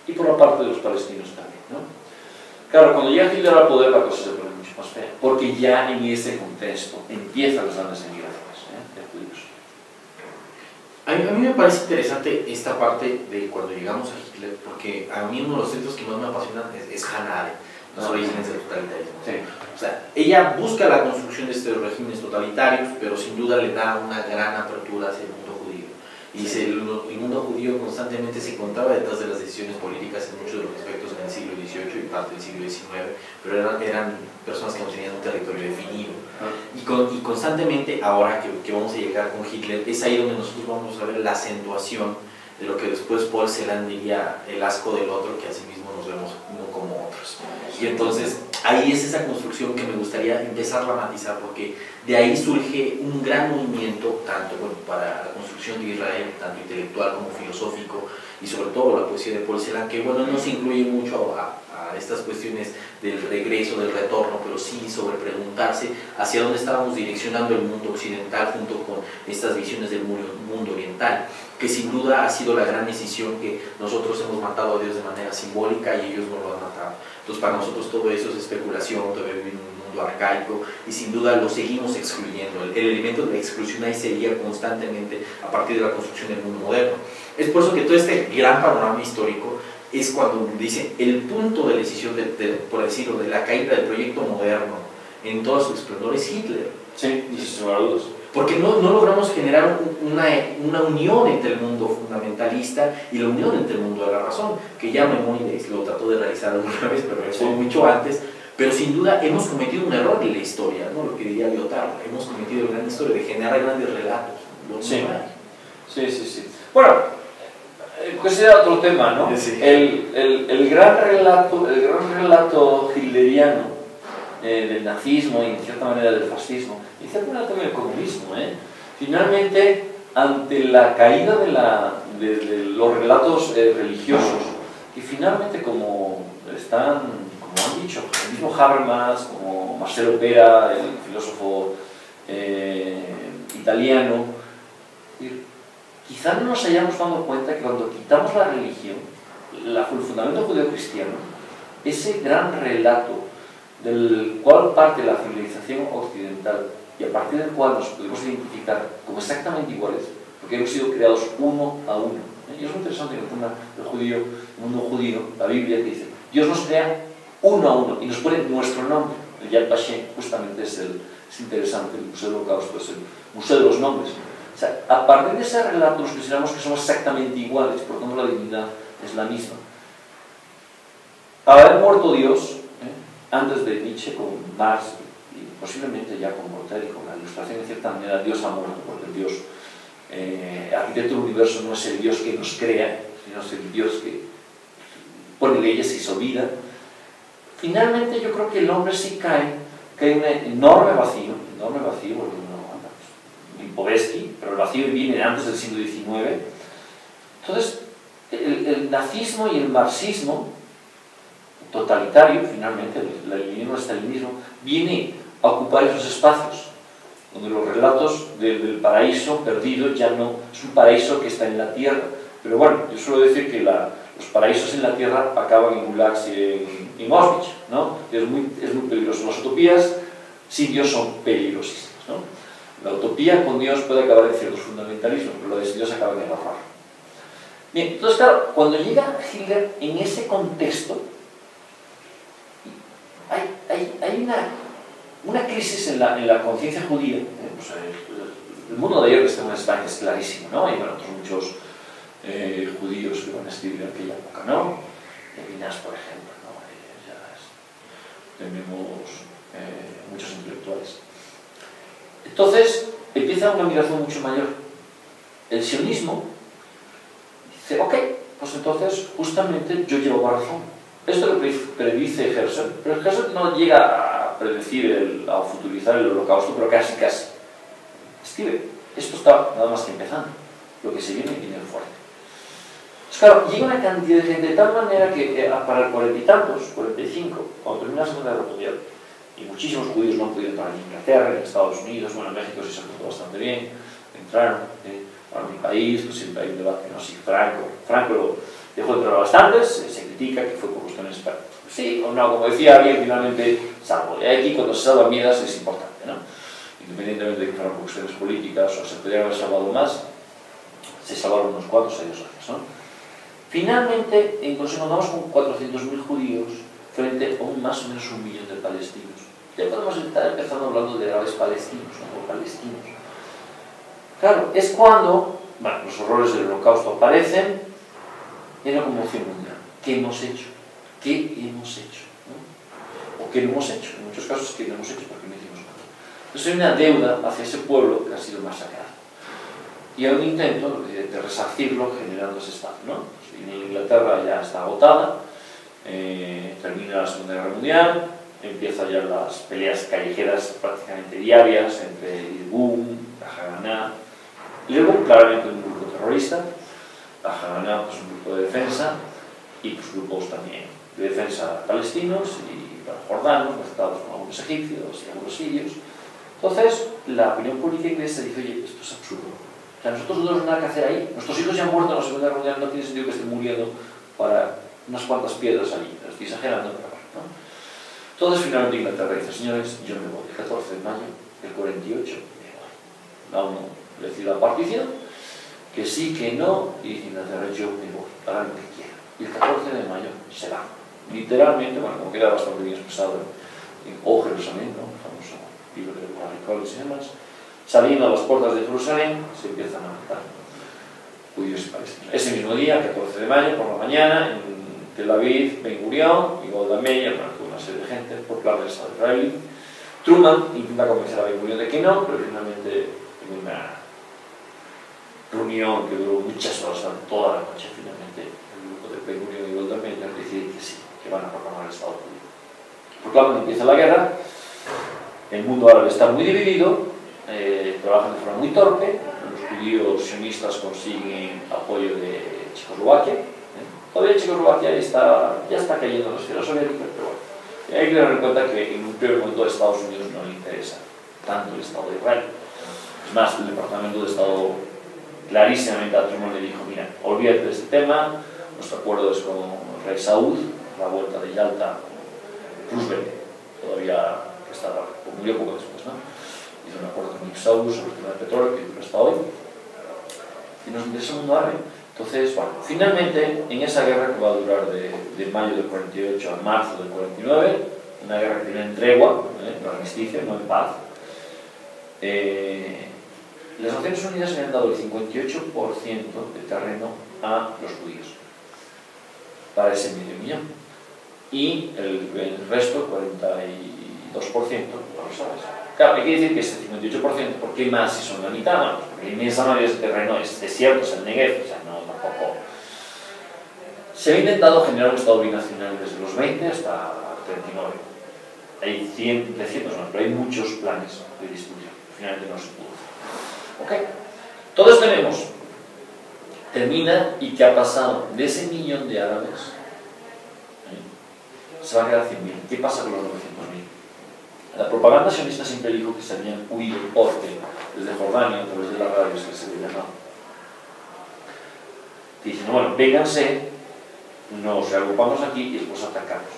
y por la parte de los palestinos también, ¿no? Claro, cuando llega Hitler al poder la cosa se pone mucho más fea, porque ya en ese contexto empiezan las grandes emigraciones de judíos. A mí me parece interesante esta parte de cuando llegamos a Hitler, porque a mí uno de los textos que más me apasionan es Hannah Arendt, los orígenes del totalitarismo. Sí. O sea, ella busca la construcción de estos regímenes totalitarios, pero sin duda le da una gran apertura hacia el mundo judío. Y el mundo judío constantemente se encontraba detrás de las decisiones políticas en muchos de los aspectos en el siglo XVIII y parte del siglo XIX, pero eran personas que no tenían un territorio definido. Y constantemente, ahora que vamos a llegar con Hitler, es ahí donde nosotros vamos a ver la acentuación de lo que después Paul Celan diría el asco del otro, que asimismo nos vemos uno como otros. Y entonces ahí es esa construcción que me gustaría empezar a matizar, porque de ahí surge un gran movimiento, tanto para la construcción de Israel, tanto intelectual como filosófico, y sobre todo la poesía de Paul Celan, que no se incluye mucho a estas cuestiones del regreso, del retorno, pero sí sobre preguntarse hacia dónde estábamos direccionando el mundo occidental junto con estas visiones del mundo oriental, que sin duda ha sido la gran decisión que nosotros hemos matado a Dios de manera simbólica y ellos no lo han matado. Entonces para nosotros todo eso es especulación, todavía vivimos en un mundo arcaico y sin duda lo seguimos excluyendo. El elemento de la exclusión ahí sería constantemente a partir de la construcción del mundo moderno. Es por eso que todo este gran panorama histórico es cuando dice el punto de decisión, por decirlo, de la caída del proyecto moderno en todo su esplendor es Hitler. Sí, sin dudas. Porque no logramos generar una unión entre el mundo fundamentalista y la unión entre el mundo de la razón, que ya Maimónides lo trató de realizar alguna vez, pero fue mucho antes. Pero sin duda hemos cometido un error en la historia, ¿no? Lo que diría Lyotard, hemos cometido una gran historia de generar grandes relatos. Sí. Bueno, pues era otro tema, ¿no? Sí. El gran relato hitleriano del nazismo y en cierta manera del fascismo, y en cierta manera también del comunismo, finalmente, ante la caída de los relatos religiosos, que finalmente como han dicho, el mismo Habermas, como Marcelo Pera, el filósofo italiano, quizá no nos hayamos dado cuenta que cuando quitamos la religión, el fundamento judeo-cristiano, ese gran relato del cual parte la civilización occidental y a partir del cual nos podemos identificar como exactamente iguales, porque hemos sido creados uno a uno. Y es muy interesante que el tema del mundo judío, la Biblia, que dice, Dios nos crea uno a uno y nos pone nuestro nombre. El Yad Vashem justamente es interesante, el Museo del Holocausto es el Museo de los Nombres. O sea, a partir de ese relato nos consideramos que somos exactamente iguales, por lo tanto la divinidad es la misma. Al haber muerto Dios, antes de Nietzsche con Marx y posiblemente ya con Voltaire y con la Ilustración, en cierta manera Dios ha muerto, porque el Dios arquitecto del universo no es el Dios que nos crea, sino es el Dios que pone leyes y hizo vida. Finalmente yo creo que el hombre sí cae un enorme vacío, porque Lipovetsky, pero el vacío viene antes del siglo XIX. Entonces el nazismo y el marxismo totalitario, finalmente, el leninismo-estalinismo, viene a ocupar esos espacios, donde los relatos del paraíso perdido ya no es un paraíso que está en la tierra. Pero bueno, yo suelo decir que los paraísos en la tierra acaban en gulags y en Auschwitz, ¿no? Es muy peligroso. Las utopías sin Dios son peligrosísimas, ¿no? La utopía con Dios puede acabar en ciertos fundamentalismos, pero la de Dios acaba en el horror. Bien, entonces claro, cuando llega Hitler en ese contexto, hay una crisis en la conciencia judía. Pues el mundo de ayer que está en España es clarísimo, ¿no? Hay otros muchos judíos que van a escribir en aquella época, ¿no? Levinas, por ejemplo, ¿no? Tenemos muchos intelectuales. Entonces empieza una migración mucho mayor. El sionismo dice, ok, pues entonces justamente yo llevo razón. Esto lo predice Herzl, pero Herzl no llega a predecir a futurizar el holocausto, pero casi. Escribe, esto está nada más que empezando, lo que se viene fuerte. Pues claro, llega una cantidad de gente de tal manera que para el 40 y tantos, 45, cuando termina la Segunda Guerra Mundial, y muchísimos judíos no han podido entrar en Inglaterra, en Estados Unidos, bueno, en México sí se portó bastante bien, entraron, para mi país, pues siempre hay un debate, no sé, Franco lo dejó de entrar bastantes, se critica que fue por cuestiones, sí o no, como decía alguien, finalmente salvo. Y aquí cuando se salvan vidas es importante, ¿no? Independientemente de que fueran por cuestiones políticas o se podrían haber salvado más, se salvaron unos cuantos años antes, ¿no? Finalmente, nos encontramos con 400.000 judíos frente a más o menos 1 millón de palestinos. Ya podemos estar empezando hablando de árabes palestinos, ¿no? O palestinos. Claro, es cuando bueno, los horrores del Holocausto aparecen, y una conmoción mundial. ¿Qué hemos hecho? ¿Qué hemos hecho? ¿No? ¿O qué no hemos hecho? En muchos casos, ¿qué no hemos hecho? Porque no hicimos nada. Entonces hay una deuda hacia ese pueblo que ha sido masacrado. Y hay un intento de resarcirlo generando ese Estado, ¿no? En Inglaterra ya está agotada, termina la Segunda Guerra Mundial, empiezan ya las peleas callejeras prácticamente diarias entre Irgun, la Haganah, luego claramente un grupo terrorista, la Haganah pues un grupo de defensa y pues grupos también de defensa palestinos y jordanos, mezclados con algunos egipcios y algunos sirios. Entonces la opinión pública inglesa dice, oye, esto es absurdo. O sea, nosotros no tenemos nada que hacer ahí, nuestros hijos ya han muerto en la Segunda Guerra Mundial, no tiene sentido que estén muriendo para unas cuantas piedras allí, estoy exagerando, pero ¿no? Entonces finalmente Inglaterra dice, señores, yo me voy, el 14 de mayo del 48, me voy. La ONU decide la partición, que sí, que no, y dice Inglaterra, yo me voy, hagan lo que quieran. Y el 14 de mayo se va. Literalmente, bueno, como queda bastante bien expresado en O Jerusalén, ¿no? El famoso libro de Warren Collins y demás, saliendo a las puertas de Jerusalén, se empiezan a matar judíos y palestinos. Ese mismo día, 14 de mayo, por la mañana, en Tel Aviv, Ben Gurion y Golda Meir, una serie de gente, por plan del Estado israelí. Truman intenta convencer a Ben Gurion de que no, pero finalmente, en una reunión que duró muchas horas, toda la noche, finalmente, el grupo de Ben Gurion y Golda Meir decide que sí, que van a proclamar el Estado judío. Proclaman, empieza la guerra, el mundo árabe está muy dividido, trabajan de forma muy torpe, los judíos sionistas consiguen apoyo de Checoslovaquia, todavía Checoslovaquia ya está cayendo en la esfera soviética, pero bueno, hay que tener en cuenta que en un primer momento a Estados Unidos no le interesa tanto el Estado de Israel. Es más, el Departamento de Estado clarísimamente a Truman le dijo, mira, olvídate de este tema, nuestro acuerdo es con el rey Saúd, la vuelta de Yalta, Roosevelt, todavía murió poco después, ¿no? Hizo un acuerdo con Nick Saúd sobre el tema del petróleo, que dura hasta hoy, y nos interesa el mundo árabe. Entonces, bueno, finalmente, en esa guerra que va a durar de mayo del 48 a marzo del 49, una guerra que tiene en tregua, no armisticio, no en paz, las Naciones Unidas le han dado el 58% de terreno a los judíos para ese medio millón, y el resto, 42%, a los árabes. Claro, hay que decir que ese 58%, ¿por qué más si son la mitad? Bueno, porque la inmensa mayoría de ese terreno es desierto, es el Negev, o sea, no, tampoco. Se ha intentado generar un Estado binacional desde los 20 hasta 39. Hay cientos más, pero hay muchos planes de distribución. Finalmente no se pudo hacer. Ok, todos tenemos. Termina, ¿y qué ha pasado? De ese millón de árabes, se va a quedar 100.000. ¿Qué pasa con los 900.000? La propaganda sionista siempre dijo que se habían huido porque desde Jordania, a través de las radios que se había llamado. Dicen, bueno, vénganse, nos reagrupamos aquí y después atacamos.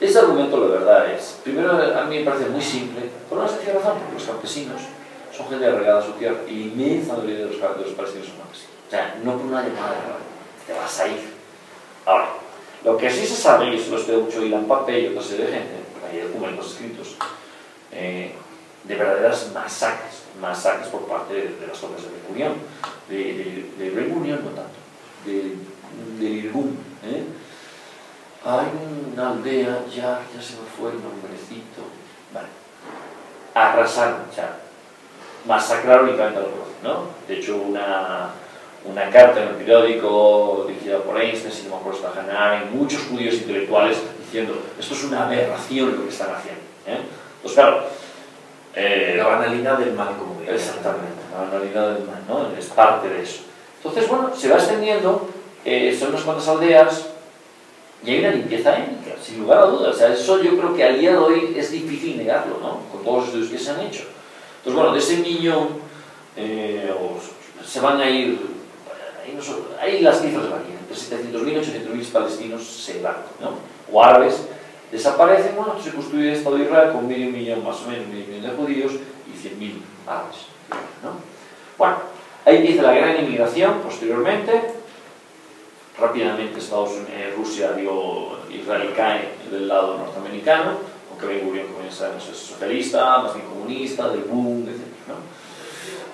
Ese argumento, la verdad es, primero, a mí me parece muy simple, por una sencilla razón, porque los campesinos son gente arraigada a su tierra y la inmensa mayoría de los palestinos son campesinos. O sea, no por una llamada de te vas a ir. Ahora, lo que sí se sabe, y eso lo estudia mucho Ilan Pappé y otra serie de gente, hay documentos escritos de verdaderas masacres por parte de las tropas de Ben Gurion, de Ben Gurion no tanto, de Irgun. Hay una aldea, ya se me fue el nombrecito, vale, arrasaron, o sea, masacraron únicamente a la población, ¿no? De hecho, una carta en el periódico dirigida por Einstein, si no me acuerdo, está generada en muchos judíos intelectuales diciendo esto es una aberración lo que están haciendo. Pues claro, la banalidad del mal, como diría. Exactamente, la banalidad del mal, ¿no? Es parte de eso. Entonces, bueno, se va extendiendo, son unas cuantas aldeas y hay una limpieza étnica, sin lugar a dudas. O sea, eso yo creo que al día de hoy es difícil negarlo, ¿no? Con todos los estudios que se han hecho. Entonces, bueno, de ese millón se van a ir, ahí las cifras varían, entre 700.000 y 800.000 palestinos se van, ¿no? O árabes desaparecen, bueno, se construye el Estado de Israel con medio millón más o menos, medio millón de judíos y 100.000 árabes, ¿no? Bueno, ahí empieza la gran inmigración posteriormente. Rápidamente Rusia, Israel cae del lado norteamericano, aunque Ben Gurion comienza a ser socialista, más bien comunista, del boom, etc., ¿no?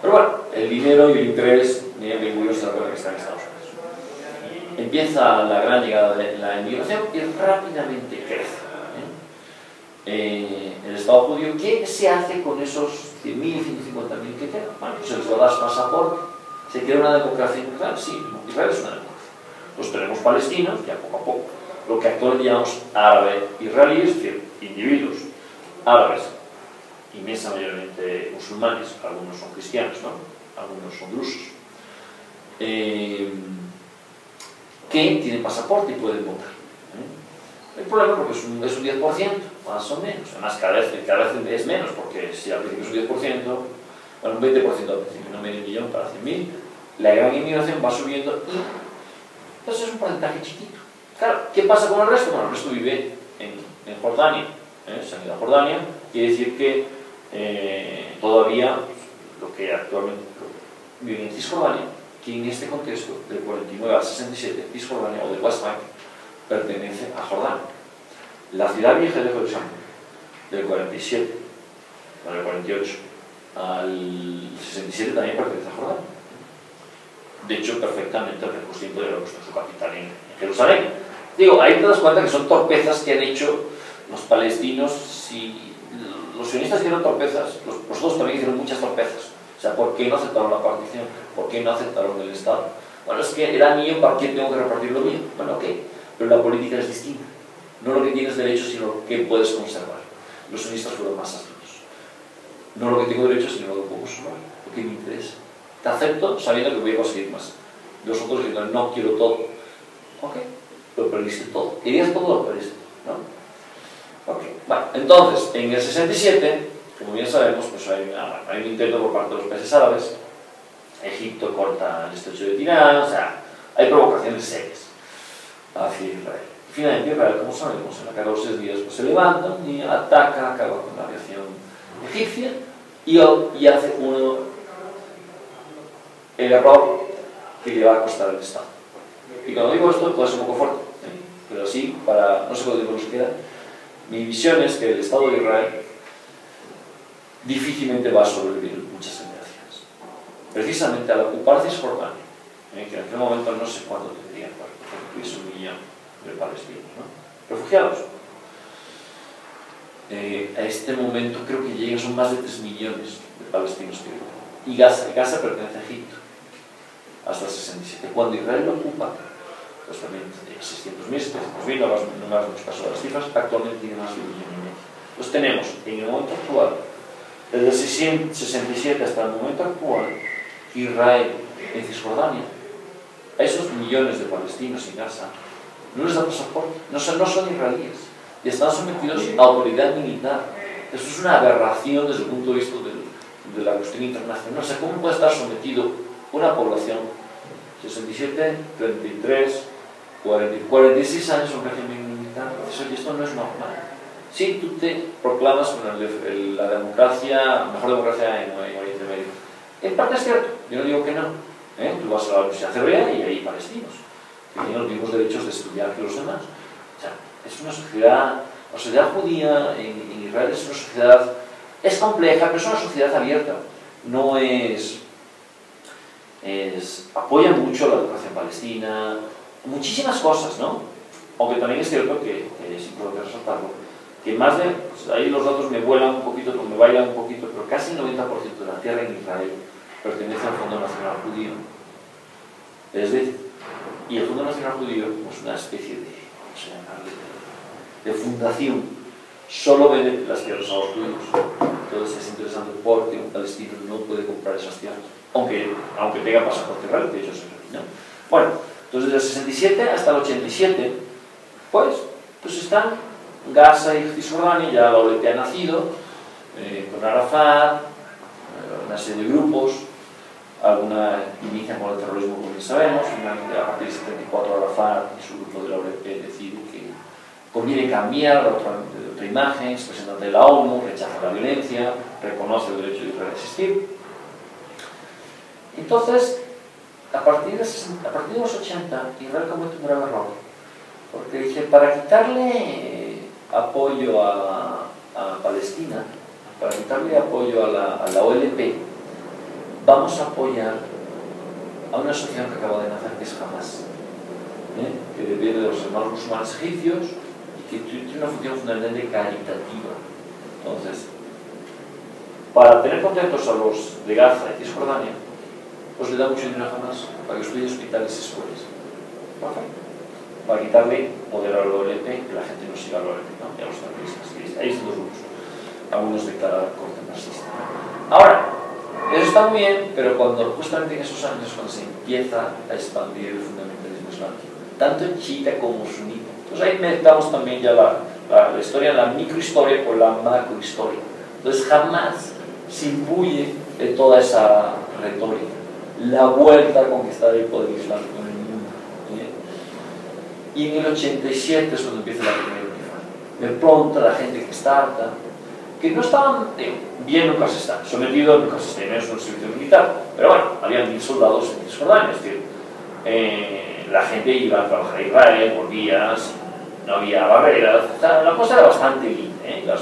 Pero bueno, el dinero y el interés, mira que curioso se acuerda que está en Estados Unidos. Empieza la gran llegada de la inmigración y rápidamente crece. El Estado judío, ¿qué se hace con esos 100.000, 150.000 que quedan? Bueno, pues se les da pasaporte. ¿Se crea una democracia en Israel? Sí, Israel es una democracia. Pues tenemos palestinos, ya poco a poco, lo que actualmente llamamos árabe-israelíes, es decir, individuos árabes, inmensa mayormente musulmanes, algunos son cristianos, ¿no? Algunos son drusos, que tienen pasaporte y pueden votar. El problema porque es un 10%, más o menos. Además, cada vez es menos, porque si al principio es un 10%, bueno, un 20% al principio, no medio millón para 100.000, la gran inmigración va subiendo y entonces es un porcentaje chiquito. Claro, ¿qué pasa con el resto? Bueno, el resto vive en Jordania, se han ido a Jordania, quiere decir que todavía lo que actualmente vive en Cisjordania, que en este contexto, del 49 al 67, Cisjordania o del West Bank, pertenece a Jordania. La ciudad vieja de Jerusalén, del 47 al 48 al 67, también pertenece a Jordania. De hecho, perfectamente el recursivo de lo que es su capital en Jerusalén. Digo, ahí te das cuenta que son torpezas que han hecho los palestinos. Si los sionistas hicieron torpezas, los dos también hicieron muchas torpezas. O sea, ¿por qué no aceptaron la partición? ¿Por qué no aceptaron el Estado? Bueno, es que era mío, ¿para qué tengo que repartir lo mío? Bueno, ok, pero la política es distinta. No lo que tienes derecho, sino lo que puedes conservar. Los sionistas fueron más astutos. No lo que tengo derecho, sino lo que puedo conservar, lo que me interesa. Te acepto sabiendo que voy a conseguir más. Los otros dicen, no quiero todo. Ok, lo perdiste todo. Querías todo, lo perdiste, ¿no? Ok, bueno, entonces, en el 67, como bien sabemos, pues hay un intento por parte de los países árabes. Egipto corta el estrecho de Tirán, o sea, hay provocaciones serias hacia Israel. Finalmente Israel, como sabemos, en la carga de los 6 días pues, se levanta y ataca, acaba con la aviación egipcia y hace el error que le va a costar al Estado. Y cuando digo esto puede ser un poco fuerte, pero sí, para no sé cuánto tiempo nos queda, mi visión es que el Estado de Israel difícilmente va a sobrevivir muchas generaciones. Precisamente al ocupar Cisjordania, que en aquel momento no sé cuánto tendría, porque tuviese 1 millón de palestinos, ¿no? Refugiados. A este momento creo que llegan, son más de 3 millones de palestinos que viven. Y Gaza pertenece a Egipto hasta el 67. Cuando Israel lo ocupa, pues también 600.000, 700.000, no me hagas mucho caso de las cifras, actualmente tiene más de 1,5 millones. Entonces tenemos, en el momento actual, desde el 67 hasta el momento actual, Israel en Cisjordania, a esos millones de palestinos en Gaza, no les da pasaporte, no son israelíes, y están sometidos a autoridad militar. Eso es una aberración desde el punto de vista de la cuestión internacional. O sea, ¿cómo puede estar sometido una población 67, 33, 46 años a un régimen militar? Oye, esto no es normal. Si tú te proclamas con la democracia, mejor democracia en Oriente Medio. En parte es cierto, yo no digo que no. Tú vas a la Universidad Hebrea y hay palestinos que tienen los mismos derechos de estudiar que los demás. O sea, es una sociedad, la sociedad judía en Israel es una sociedad, es compleja, pero es una sociedad abierta. No apoya mucho la democracia en Palestina, muchísimas cosas, ¿no? Aunque también es cierto que es importante resaltarlo, que más de, pues ahí los datos me vuelan un poquito, me bailan un poquito, pero casi el 90% de la tierra en Israel pertenece al Fondo Nacional Judío. Es decir, y el Fondo Nacional Judío es una especie de fundación, solo vende las tierras a los judíos. Entonces es interesante porque un palestino no puede comprar esas tierras, aunque tenga pasaporte real, de hecho es así, ¿no? Bueno, entonces desde el 67 hasta el 87, pues están Gaza y Cisjordania, ya la OLP ha nacido, con Arafat, una serie de grupos, alguna inician con el terrorismo, como bien sabemos, a partir del 74 Arafat y su grupo de la OLP decide que conviene cambiar otra imagen, es representante de la ONU, rechaza la violencia, reconoce el derecho de Israel a existir. Entonces, a partir de los 80, Israel comete un grave error, porque dice, para quitarle apoyo a Palestina, para quitarle apoyo a la OLP, vamos a apoyar a una asociación que acaba de nacer, que es Hamas, que depende de los hermanos musulmanes egipcios y que tiene una función fundamentalmente caritativa. Entonces, para tener contentos a los de Gaza y Cisjordania, pues le da mucho dinero a Hamas para que estudie hospitales y escuelas. Para quitarle poder a la OLP, que la gente no siga a la OLP, ¿no? Y a los terroristas. Ahí están dos grupos. Algunos declaran corte marxista. Ahora, eso está muy bien, pero justamente en esos años, cuando se empieza a expandir el fundamentalismo islámico, tanto en chiita como sunita. Entonces ahí mezclamos también ya la historia, la microhistoria con la macrohistoria. Entonces jamás se imbuye de toda esa retórica, la vuelta a conquistar el poder islámico en el mundo. Y en el 87 es cuando empieza la primera intifada. De pronto la gente que está harta, que no estaban bien, nunca se están sometidos, nunca se están en un servicio militar, pero bueno, habían 1000 soldados en Cisjordania, es decir, la gente iba a trabajar a Israel, volvía, no había barreras, o sea, la cosa era bastante linda,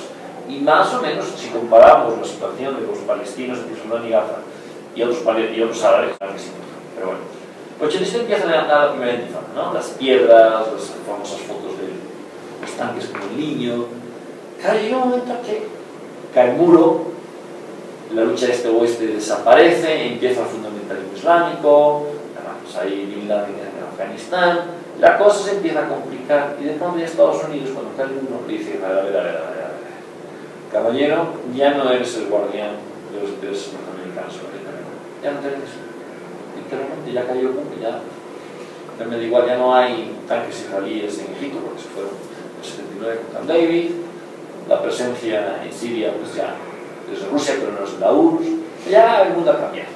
y más o menos, si comparamos la situación de los palestinos en Cisjordania y Gaza y otros árabes, pero bueno, pues en este empieza la primera intifada, ¿no? Las piedras, las famosas fotos de los tanques como el niño. Claro, llega un momento que cae el muro, la lucha este-oeste desaparece, empieza el fundamentalismo islámico, pues ahí Bin Laden en Afganistán, la cosa se empieza a complicar y de pronto ya Estados Unidos, cuando cae el muro, le dice: a ver, caballero, ya no eres el guardián de los intereses norteamericanos, ya no tienes. Literalmente ya cayó el muro, ya me da igual, ya no hay tanques israelíes en Egipto, porque se fueron en el 79 con Camp David. La presencia en Siria, pues ya desde Rusia, pero no es de la URSS. Ya el mundo ha cambiado.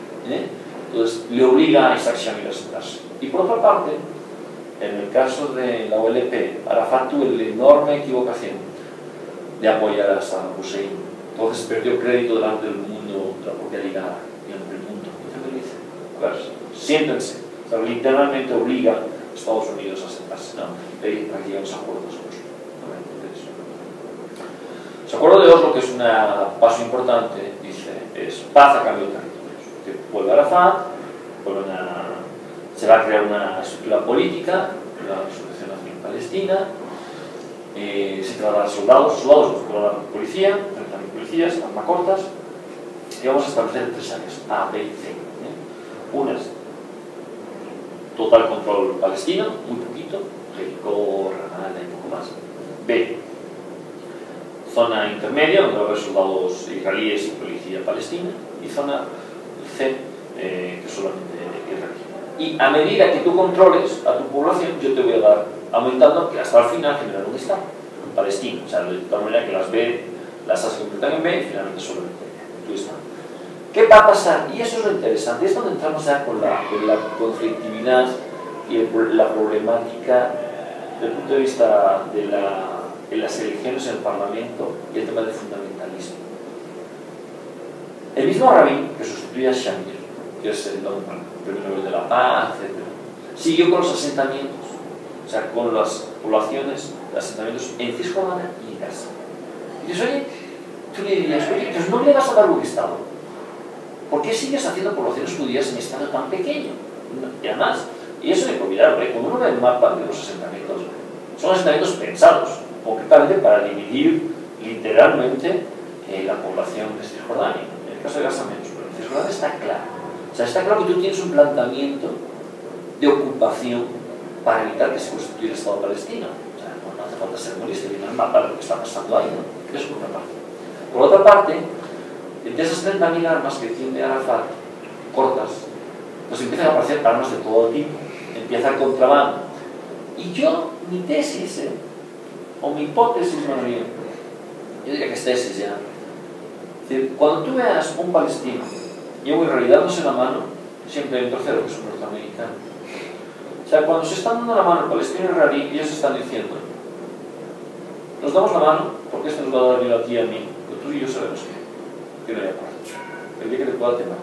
Entonces le obliga a Isaac Shamir a sentarse. Y por otra parte, en el caso de la OLP, Arafat tuvo la enorme equivocación de apoyar a Saddam Hussein. Entonces perdió crédito delante del mundo, de la propia Liga del mundo. Entonces le dice: a ver, siéntense. O sea, literalmente obliga a Estados Unidos a sentarse, ¿no? Y para que lleguen a acuerdos. El acuerdo de Oslo, que es un paso importante, dice, es paz a cambio de territorios. Que vuelve Arafat, se va a crear una estructura política, la Asociación Nacional Palestina, se va a dar soldados, se va a dar policía, 30.000 policías, armas cortas, y vamos a establecer 3 áreas, A, B y C. Una es total control palestino, muy poquito, Jericó, Ramallah y poco más. B, zona intermedia, donde va a haber soldados israelíes y policía palestina, y zona C, que es solamente israelí. Y a medida que tú controles a tu población, yo te voy a dar, aumentando que hasta el final generar un Estado palestino, o sea, de tal manera que las B las se conviertan en B y finalmente solamente tu Estado. ¿Qué va a pasar? Y eso es lo interesante, es donde entramos ya con la conflictividad y la problemática desde el punto de vista de las elecciones en el Parlamento y el tema del fundamentalismo. El mismo Rabin, que sustituye a Shamir, que es el Premio Nobel de la Paz, etc., siguió con los asentamientos, o sea, con las poblaciones de asentamientos en Cisjordania y en Gaza. Y dices: oye, tú le dirías: oye, pues no le vas a dar un Estado. ¿Por qué sigues haciendo poblaciones judías en un Estado tan pequeño? Y además, y eso de olvidar, cuando uno ve el mapa de los asentamientos, son asentamientos pensados concretamente para dividir literalmente la población de Cisjordania. En el caso de Gaza menos, pero en Cisjordania está claro. O sea, está claro que tú tienes un planteamiento de ocupación para evitar que se constituya el Estado palestino. O sea, no hace falta ser muy listo y ver el mapa de lo que está pasando ahí, ¿no? Eso por una parte. Por otra parte, de esas 30.000 armas que tiene Arafat, cortas, pues empiezan a aparecer armas de todo tipo. Empieza el contrabando. Y yo, mi tesis, o mi hipótesis más bien, yo diría que es tesis ya. Es decir, cuando tú veas un palestino y un israelí dándose la mano, siempre hay un tercero que es un norteamericano. O sea, cuando se están dando la mano el palestino y el israelí, ellos están diciendo: nos damos la mano porque este nos va a dar bien a ti y a mí, pero tú y yo sabemos que no hay acuerdo. El día que te pueda te mata.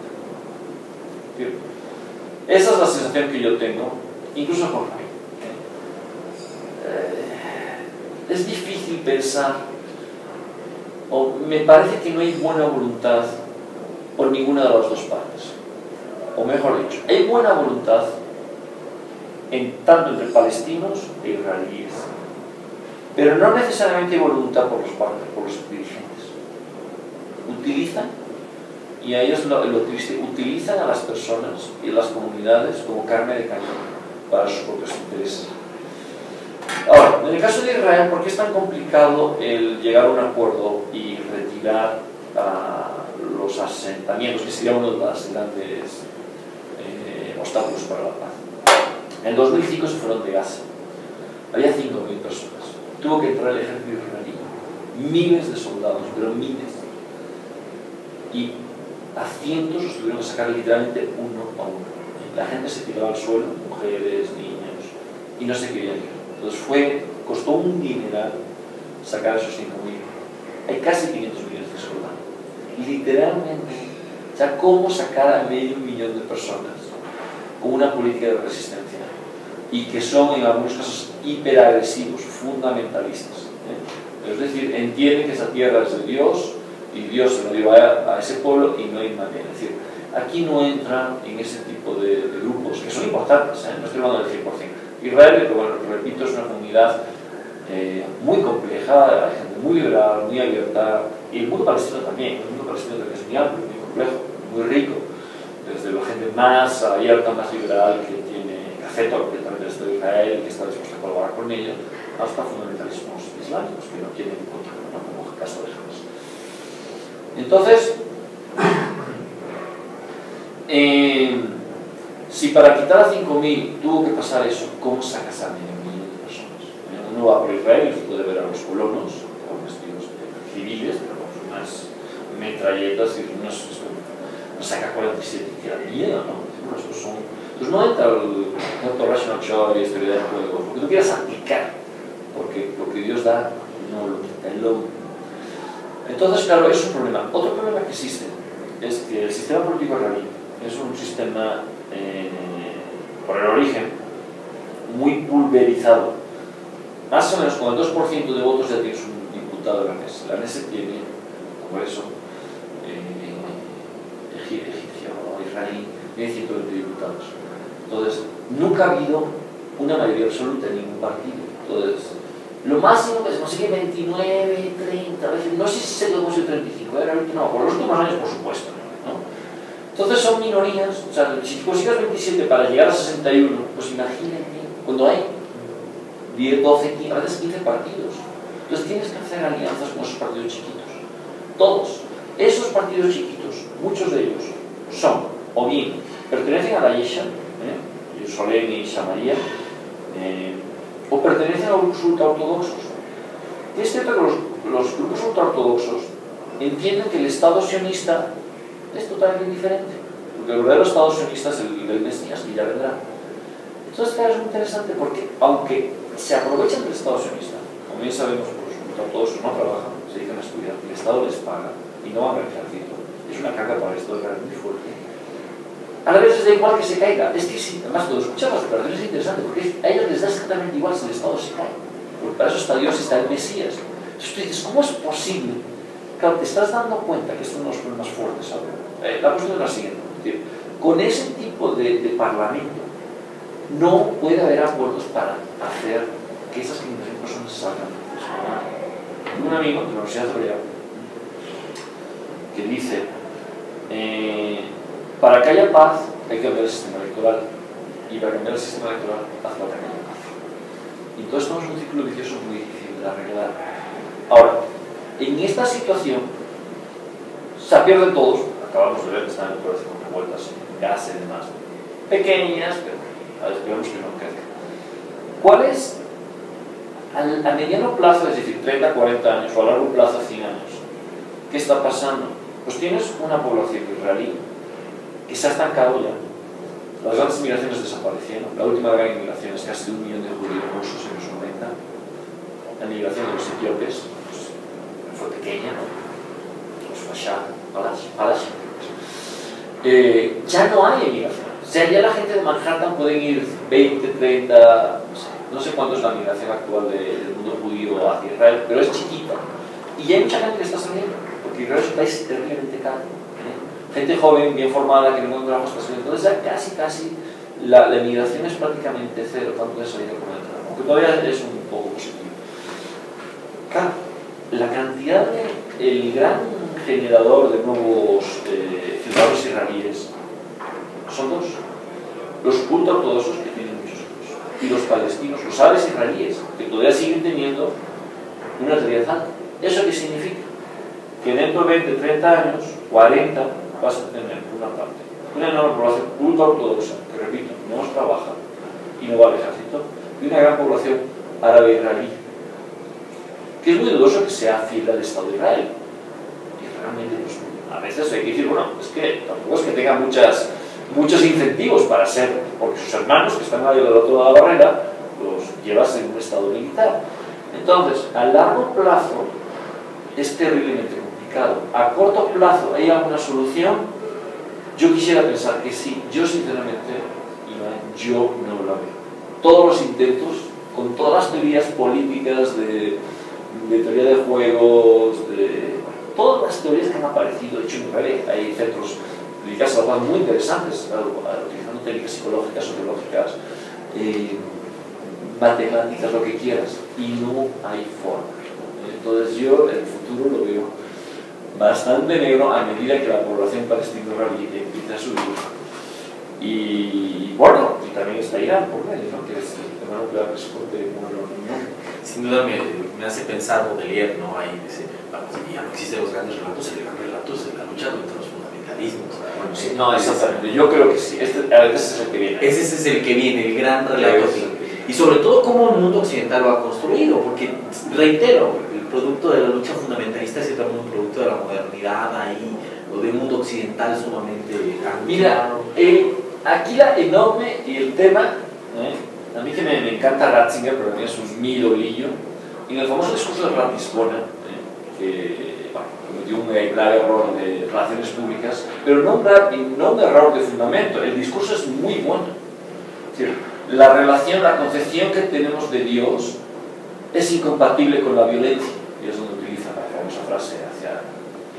Esa es la sensación que yo tengo, incluso con Rabin. Es difícil pensar, o me parece que no hay buena voluntad por ninguna de las dos partes. o mejor dicho, hay buena voluntad tanto entre palestinos e israelíes, pero no necesariamente hay voluntad por los dirigentes. Utilizan, y a ellos lo triste, utilizan a las personas y a las comunidades como carne de cañón para sus propios intereses. Ahora, en el caso de Israel, ¿por qué es tan complicado el llegar a un acuerdo y retirar los asentamientos, que sería uno de los grandes obstáculos para la paz? En el 2005 se fueron de Gaza. Había 5.000 personas. Tuvo que entrar el ejército israelí. Miles de soldados, pero miles. Y a cientos los tuvieron que sacar literalmente uno a uno. La gente se tiraba al suelo, mujeres, niños, y no se querían ir. Entonces costó un dineral sacar a esos 5.000. Hay casi 500 millones de soldados. Literalmente, o sea, ¿cómo sacar a 500.000 de personas con una política de resistencia? Y que son, en algunos casos, hiperagresivos, fundamentalistas. Es decir, entienden que esa tierra es de Dios y Dios se lo dio a ese pueblo y no hay manera. Es decir, aquí no entran en ese tipo de grupos, que son importantes, no estoy hablando del 100%. Israel, que, bueno, repito, es una comunidad muy compleja, hay gente muy liberal, muy abierta, y el mundo palestino también. El mundo palestino también es muy amplio, muy complejo, muy rico, desde la gente más abierta, más liberal, que acepta completamente el Estado de Israel y que está dispuesto a colaborar con ellos, hasta fundamentalismos islámicos que no quieren encontrar, ¿no? Como el caso de Hamas. Entonces, si para quitar a 5.000 tuvo que pasar eso, ¿cómo sacas a 500.000 de personas? Uno va por Israel y puede ver a los colonos con vestidos civiles, pero con unas metralletas y unos saca 47 y da miedo, ¿no? Estos son. Pues no entra el Rational Show y historia de juegos, porque tú quieres aplicar, porque lo que Dios da no lo quita, Él lo. Entonces, claro, es un problema. Otro problema que existe es que el sistema político israelí es un sistema, por el origen, muy pulverizado. Más o menos con el 2% de votos ya tienes un diputado de la Knesset. La Knesset tiene, Congreso egipcio o israelí, tiene 120 diputados. Entonces, nunca ha habido una mayoría absoluta en ningún partido. Entonces, lo máximo que se consigue 29, 30, a veces, no sé si se puede conseguir 35, realmente no, por los últimos años, por supuesto, ¿no? Entonces son minorías, o sea, si consigues 27 para llegar a 61, pues imagínate, cuando hay 10, 12, 15, a veces 15 partidos, entonces tienes que hacer alianzas con esos partidos chiquitos. Todos. Esos partidos chiquitos, muchos de ellos, son, o bien, pertenecen a la Yesha, Jerusalén y Samaria, o pertenecen a grupos ultraortodoxos. Y es cierto que los grupos ultraortodoxos entienden que el Estado sionista es totalmente diferente, porque el verdadero Estado sionista es el del Mesías, que ya vendrá. Entonces, claro, es muy interesante porque, aunque se aprovechan del Estado sionista, como bien sabemos, los ultraortodoxos no trabajan, se dedican a estudiar, el Estado les paga y no van al ejército. Es una carga para el Estado muy fuerte. A la vez les da igual que se caiga. Es que, sí, además, cuando escuchas las declaraciones es interesante, porque a ellos les da exactamente igual si el Estado se cae. Porque para eso está Dios y está el Mesías. Entonces tú dices, ¿cómo es posible? Claro, te estás dando cuenta que estos son los problemas fuertes ahora. La cuestión es la siguiente. Es decir, con ese tipo de parlamento no puede haber acuerdos para hacer que esas 500 personas salgan de eso. Un amigo de la Universidad de Hebrea que dice para que haya paz hay que cambiar el sistema electoral y para cambiar el sistema electoral hace falta que haya paz. Y entonces estamos en un círculo vicioso muy difícil de arreglar. Ahora, en esta situación se pierden todos, acabamos de ver que están en el corazón con revueltas en Gaza y demás, pequeñas, pero esperamos que no crezcan. ¿Cuál es a mediano plazo, es decir, 30, 40 años, o a largo plazo, 100 años, qué está pasando? Pues tienes una población israelí que se ha estancado ya. Las grandes migraciones desaparecieron. La última gran inmigración es casi de 1 millón de judíos rusos en los 90. La migración de los etíopes pues, fue pequeña, ¿no? Los Fashad, Palash. Ya no hay emigración. O sea, ya la gente de Manhattan pueden ir 20, 30, no sé cuánto es la migración actual del mundo judío hacia Israel, pero es chiquita. Y ya hay mucha gente que está saliendo, porque Israel es un país terriblemente caro. gente joven, bien formada, que no encuentra trabajo, entonces ya casi la emigración es prácticamente cero, tanto de salida como de entrada, aunque todavía es un poco positivo. Claro, la cantidad el gran generador de nuevos ciudadanos israelíes son dos: los ultraortodoxos, que tienen muchos hijos, y los palestinos, los árabes israelíes, que todavía siguen teniendo una natalidad alta. ¿Eso qué significa? Que dentro de 20, 30 años, 40, vas a tener una parte, una enorme población ultraortodoxa, que repito, no trabaja y no va al ejército, y una gran población árabe israelí, que es muy dudoso que sea fiel al Estado de Israel. Y realmente, pues, a veces hay que decir, bueno, es que tampoco es que tenga muchos incentivos para ser, porque sus hermanos que están ahí del otro lado de la barrera, los llevas en un estado militar. Entonces, a largo plazo es terriblemente complicado. A corto plazo, ¿hay alguna solución? Yo quisiera pensar que sí. Yo sinceramente, Iván, yo no la veo. Todos los intentos, con todas las teorías políticas de teoría de juegos, todas las teorías que han aparecido, de hecho en Israel hay centros dedicados a cosas muy interesantes, utilizando técnicas psicológicas, sociológicas, matemáticas, lo que quieras, y no hay forma. Entonces yo el futuro lo veo bastante negro a medida que la población palestino-israelí empieza a subir. Y bueno, y también está Irán por medio, ¿no? Que es el tema nuclear que se puede mover. Sin duda me hace pensar Baudelaire, ¿no? Ahí dice, vamos, ya no existen los grandes relatos, el gran relato es la lucha contra los fundamentalismos. Bueno, sí, no, exactamente, yo creo que sí, ese es el que viene. Ese es el que viene, el gran relato. Y sobre todo cómo el mundo occidental lo ha construido, porque, reitero, el producto de la lucha fundamentalista es también un producto de la modernidad ahí, o del mundo occidental sumamente angustiado. Mira, aquí la enorme y el tema, a mí que me encanta Ratzinger, pero también es un milolillo, en el famoso discurso de Ratisbona, que bueno, cometió un grave error de relaciones públicas, pero no un error de fundamento. El discurso es muy bueno. Es decir, la relación, la concepción que tenemos de Dios es incompatible con la violencia, y es donde utiliza la famosa frase hacia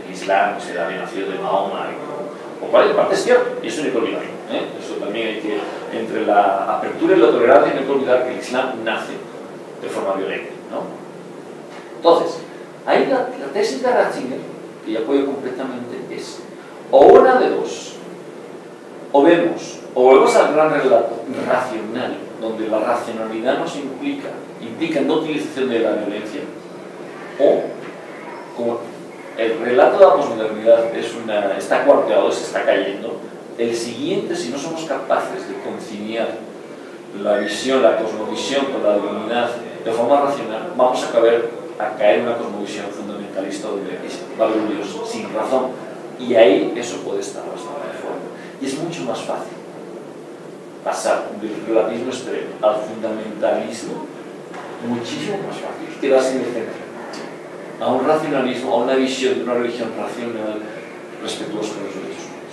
el Islam, que había nacido de Mahoma, o cual en parte es cierto, y eso no hay que olvidarlo. Eso también hay que, entre la apertura y la tolerancia, no hay que olvidar que el Islam nace de forma violenta, ¿no? Entonces, ahí la tesis de Ratzinger, que yo apoyo completamente, es o una de dos: o volvemos al gran relato racional, donde la racionalidad nos implica no utilización de la violencia, o como el relato de la posmodernidad está cuarteado, se está cayendo, el siguiente, si no somos capaces de conciliar la visión, la cosmovisión con la divinidad de forma racional, vamos a caer en una cosmovisión fundamentalista donde va a haber un Dios sin razón, y ahí eso puede estar bastante fuerte. Y es mucho más fácil pasar del relativismo extremo al fundamentalismo, muchísimo más fácil que la sinestesia, a un racionalismo, a una visión de una religión racional respetuosa con los derechos humanos.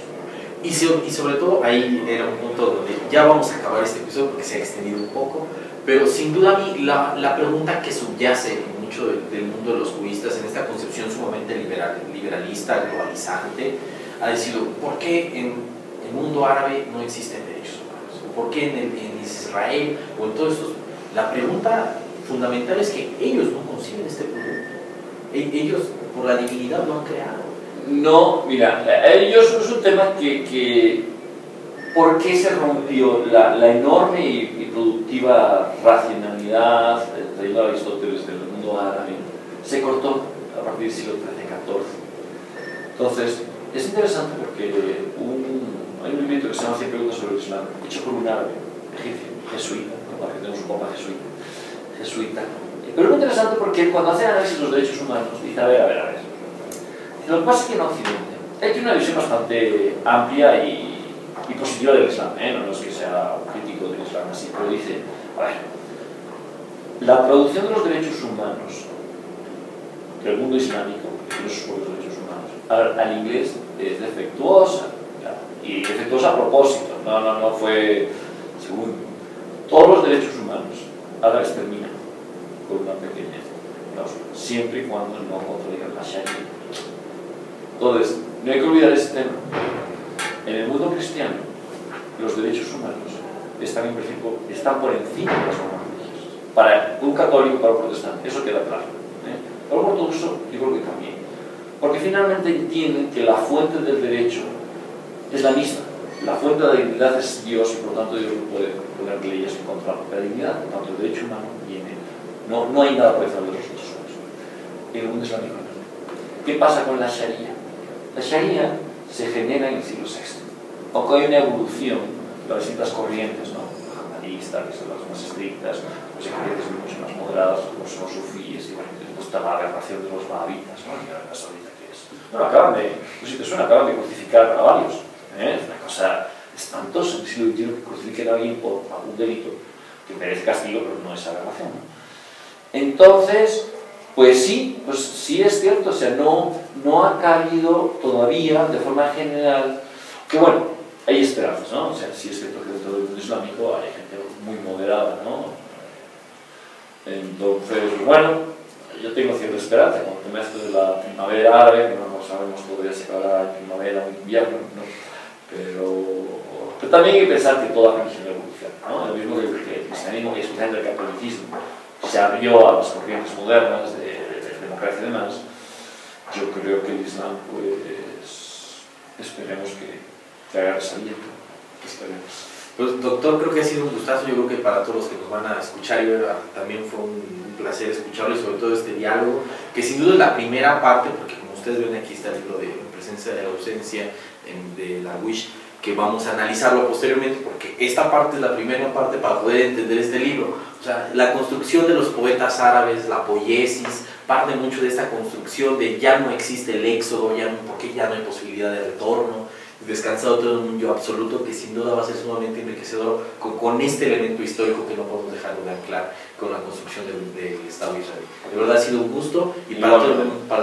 Y sobre todo ahí era un punto donde ya vamos a acabar este episodio porque se ha extendido un poco, pero sin duda a mí la pregunta que subyace en mucho del mundo de los juristas en esta concepción sumamente liberalista, globalizante, ha sido ¿por qué en el mundo árabe no existen derechos humanos? ¿Por qué en Israel o en todos estos? La pregunta fundamental es que ellos no conciben este producto. Ellos por la divinidad lo han creado. No, mira, ellos es un tema que ¿por qué se rompió la enorme y productiva racionalidad traída a Aristóteles del mundo árabe? Se cortó a partir del siglo XIII-XIV. Entonces, es interesante porque hay un libro que se llama 100 preguntas sobre el Islam, hecho por un árabe egipcio, jesuita, para que tenemos un poco jesuita. Pero es muy interesante porque cuando hace análisis de los derechos humanos, dice, a ver. Lo que pasa es que en Occidente hay una visión bastante amplia y positiva del Islam, no es que sea crítico del Islam así, pero dice, a ver, la traducción de los derechos humanos del mundo islámico, de los derechos humanos, al inglés es defectuosa, y defectuosa a propósito, no fue según todos los derechos humanos, árabes terminan con una pequeña cláusula, siempre y cuando no contradigan la Sharia. Entonces, no hay que olvidar ese tema. En el mundo cristiano, los derechos humanos están en principio, están por encima de las normas religiosas. Para un católico, para un protestante, eso queda claro. Para un ortodoxo, yo creo que también. Porque finalmente entienden que la fuente del derecho es la misma. La fuente de la dignidad es Dios y por lo tanto Dios no puede poner leyes en contra de la dignidad. Por tanto, el derecho humano viene. No hay nada por encima de los derechos humanos. En el mundo islámico no. ¿Qué pasa con la Sharia? La Sharia se genera en el siglo VI. Aunque hay una evolución de las distintas corrientes, ¿no? Ahmadistas, que son las más estrictas, las corrientes mucho más moderadas, como son los sufíes, y bueno, después está la aberración de los wahabitas, ¿no? Y ahora Saudita, que es. Bueno, si te suena, acaban de crucificar a varios. Es una cosa espantosa en el siglo XXI que crucifiquen a alguien por algún delito que merece castigo, pero no es aberración, ¿no? Entonces, pues sí es cierto, o sea, no ha caído todavía de forma general, que bueno, hay esperanzas, ¿no? O sea, sí es cierto que dentro del mundo islámico hay gente muy moderada, ¿no? Entonces, bueno, yo tengo cierta esperanza con esto de la primavera árabe, que no sabemos todavía si habrá primavera o invierno, ¿no? Pero también hay que pensar que toda religión evoluciona, ¿no? Lo mismo que el cristianismo, y especialmente el catolicismo, se abrió a las corrientes modernas de democracia y demás. Yo creo que el Islam, pues, esperemos que haga resalimiento. Esperemos. Pues doctor, creo que ha sido un gustazo. Yo creo que para todos los que nos van a escuchar también fue un placer escucharlo, y sobre todo este diálogo, que sin duda es la primera parte, porque como ustedes ven aquí está el libro de Presencia de la Ausencia de Darwish, que vamos a analizarlo posteriormente, porque esta parte es la primera parte para poder entender este libro. O sea, la construcción de los poetas árabes, la poiesis, parte mucho de esta construcción de ya no existe el éxodo, porque ya no hay posibilidad de retorno, descansado todo en un yo absoluto, que sin duda va a ser sumamente enriquecedor con este elemento histórico que no podemos dejar de anclar con la construcción del Estado de Israel. De verdad ha sido un gusto, y para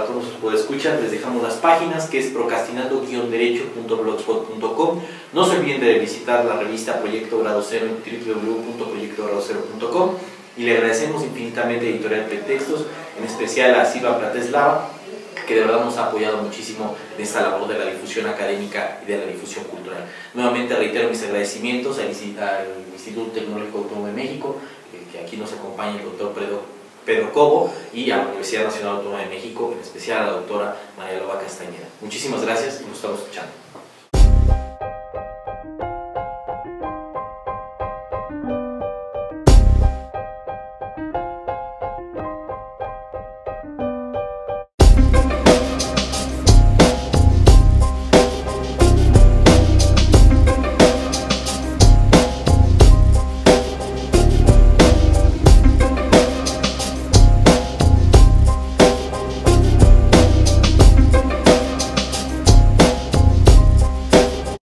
todos los que pueden escuchar les dejamos las páginas, que es procrastinando-derecho.blogspot.com. No se olviden de visitar la revista Proyecto Grado Cero en www.proyectogradocero.com, y le agradecemos infinitamente a Editorial Pretextos, en especial a Silva Prateslava, que de verdad nos ha apoyado muchísimo en esta labor de la difusión académica y de la difusión cultural. Nuevamente reitero mis agradecimientos al Instituto Tecnológico Autónomo de México, que aquí nos acompaña el doctor Pedro Cobo, y a la Universidad Nacional Autónoma de México, en especial a la doctora María Loba Castañeda. Muchísimas gracias y nos estamos escuchando.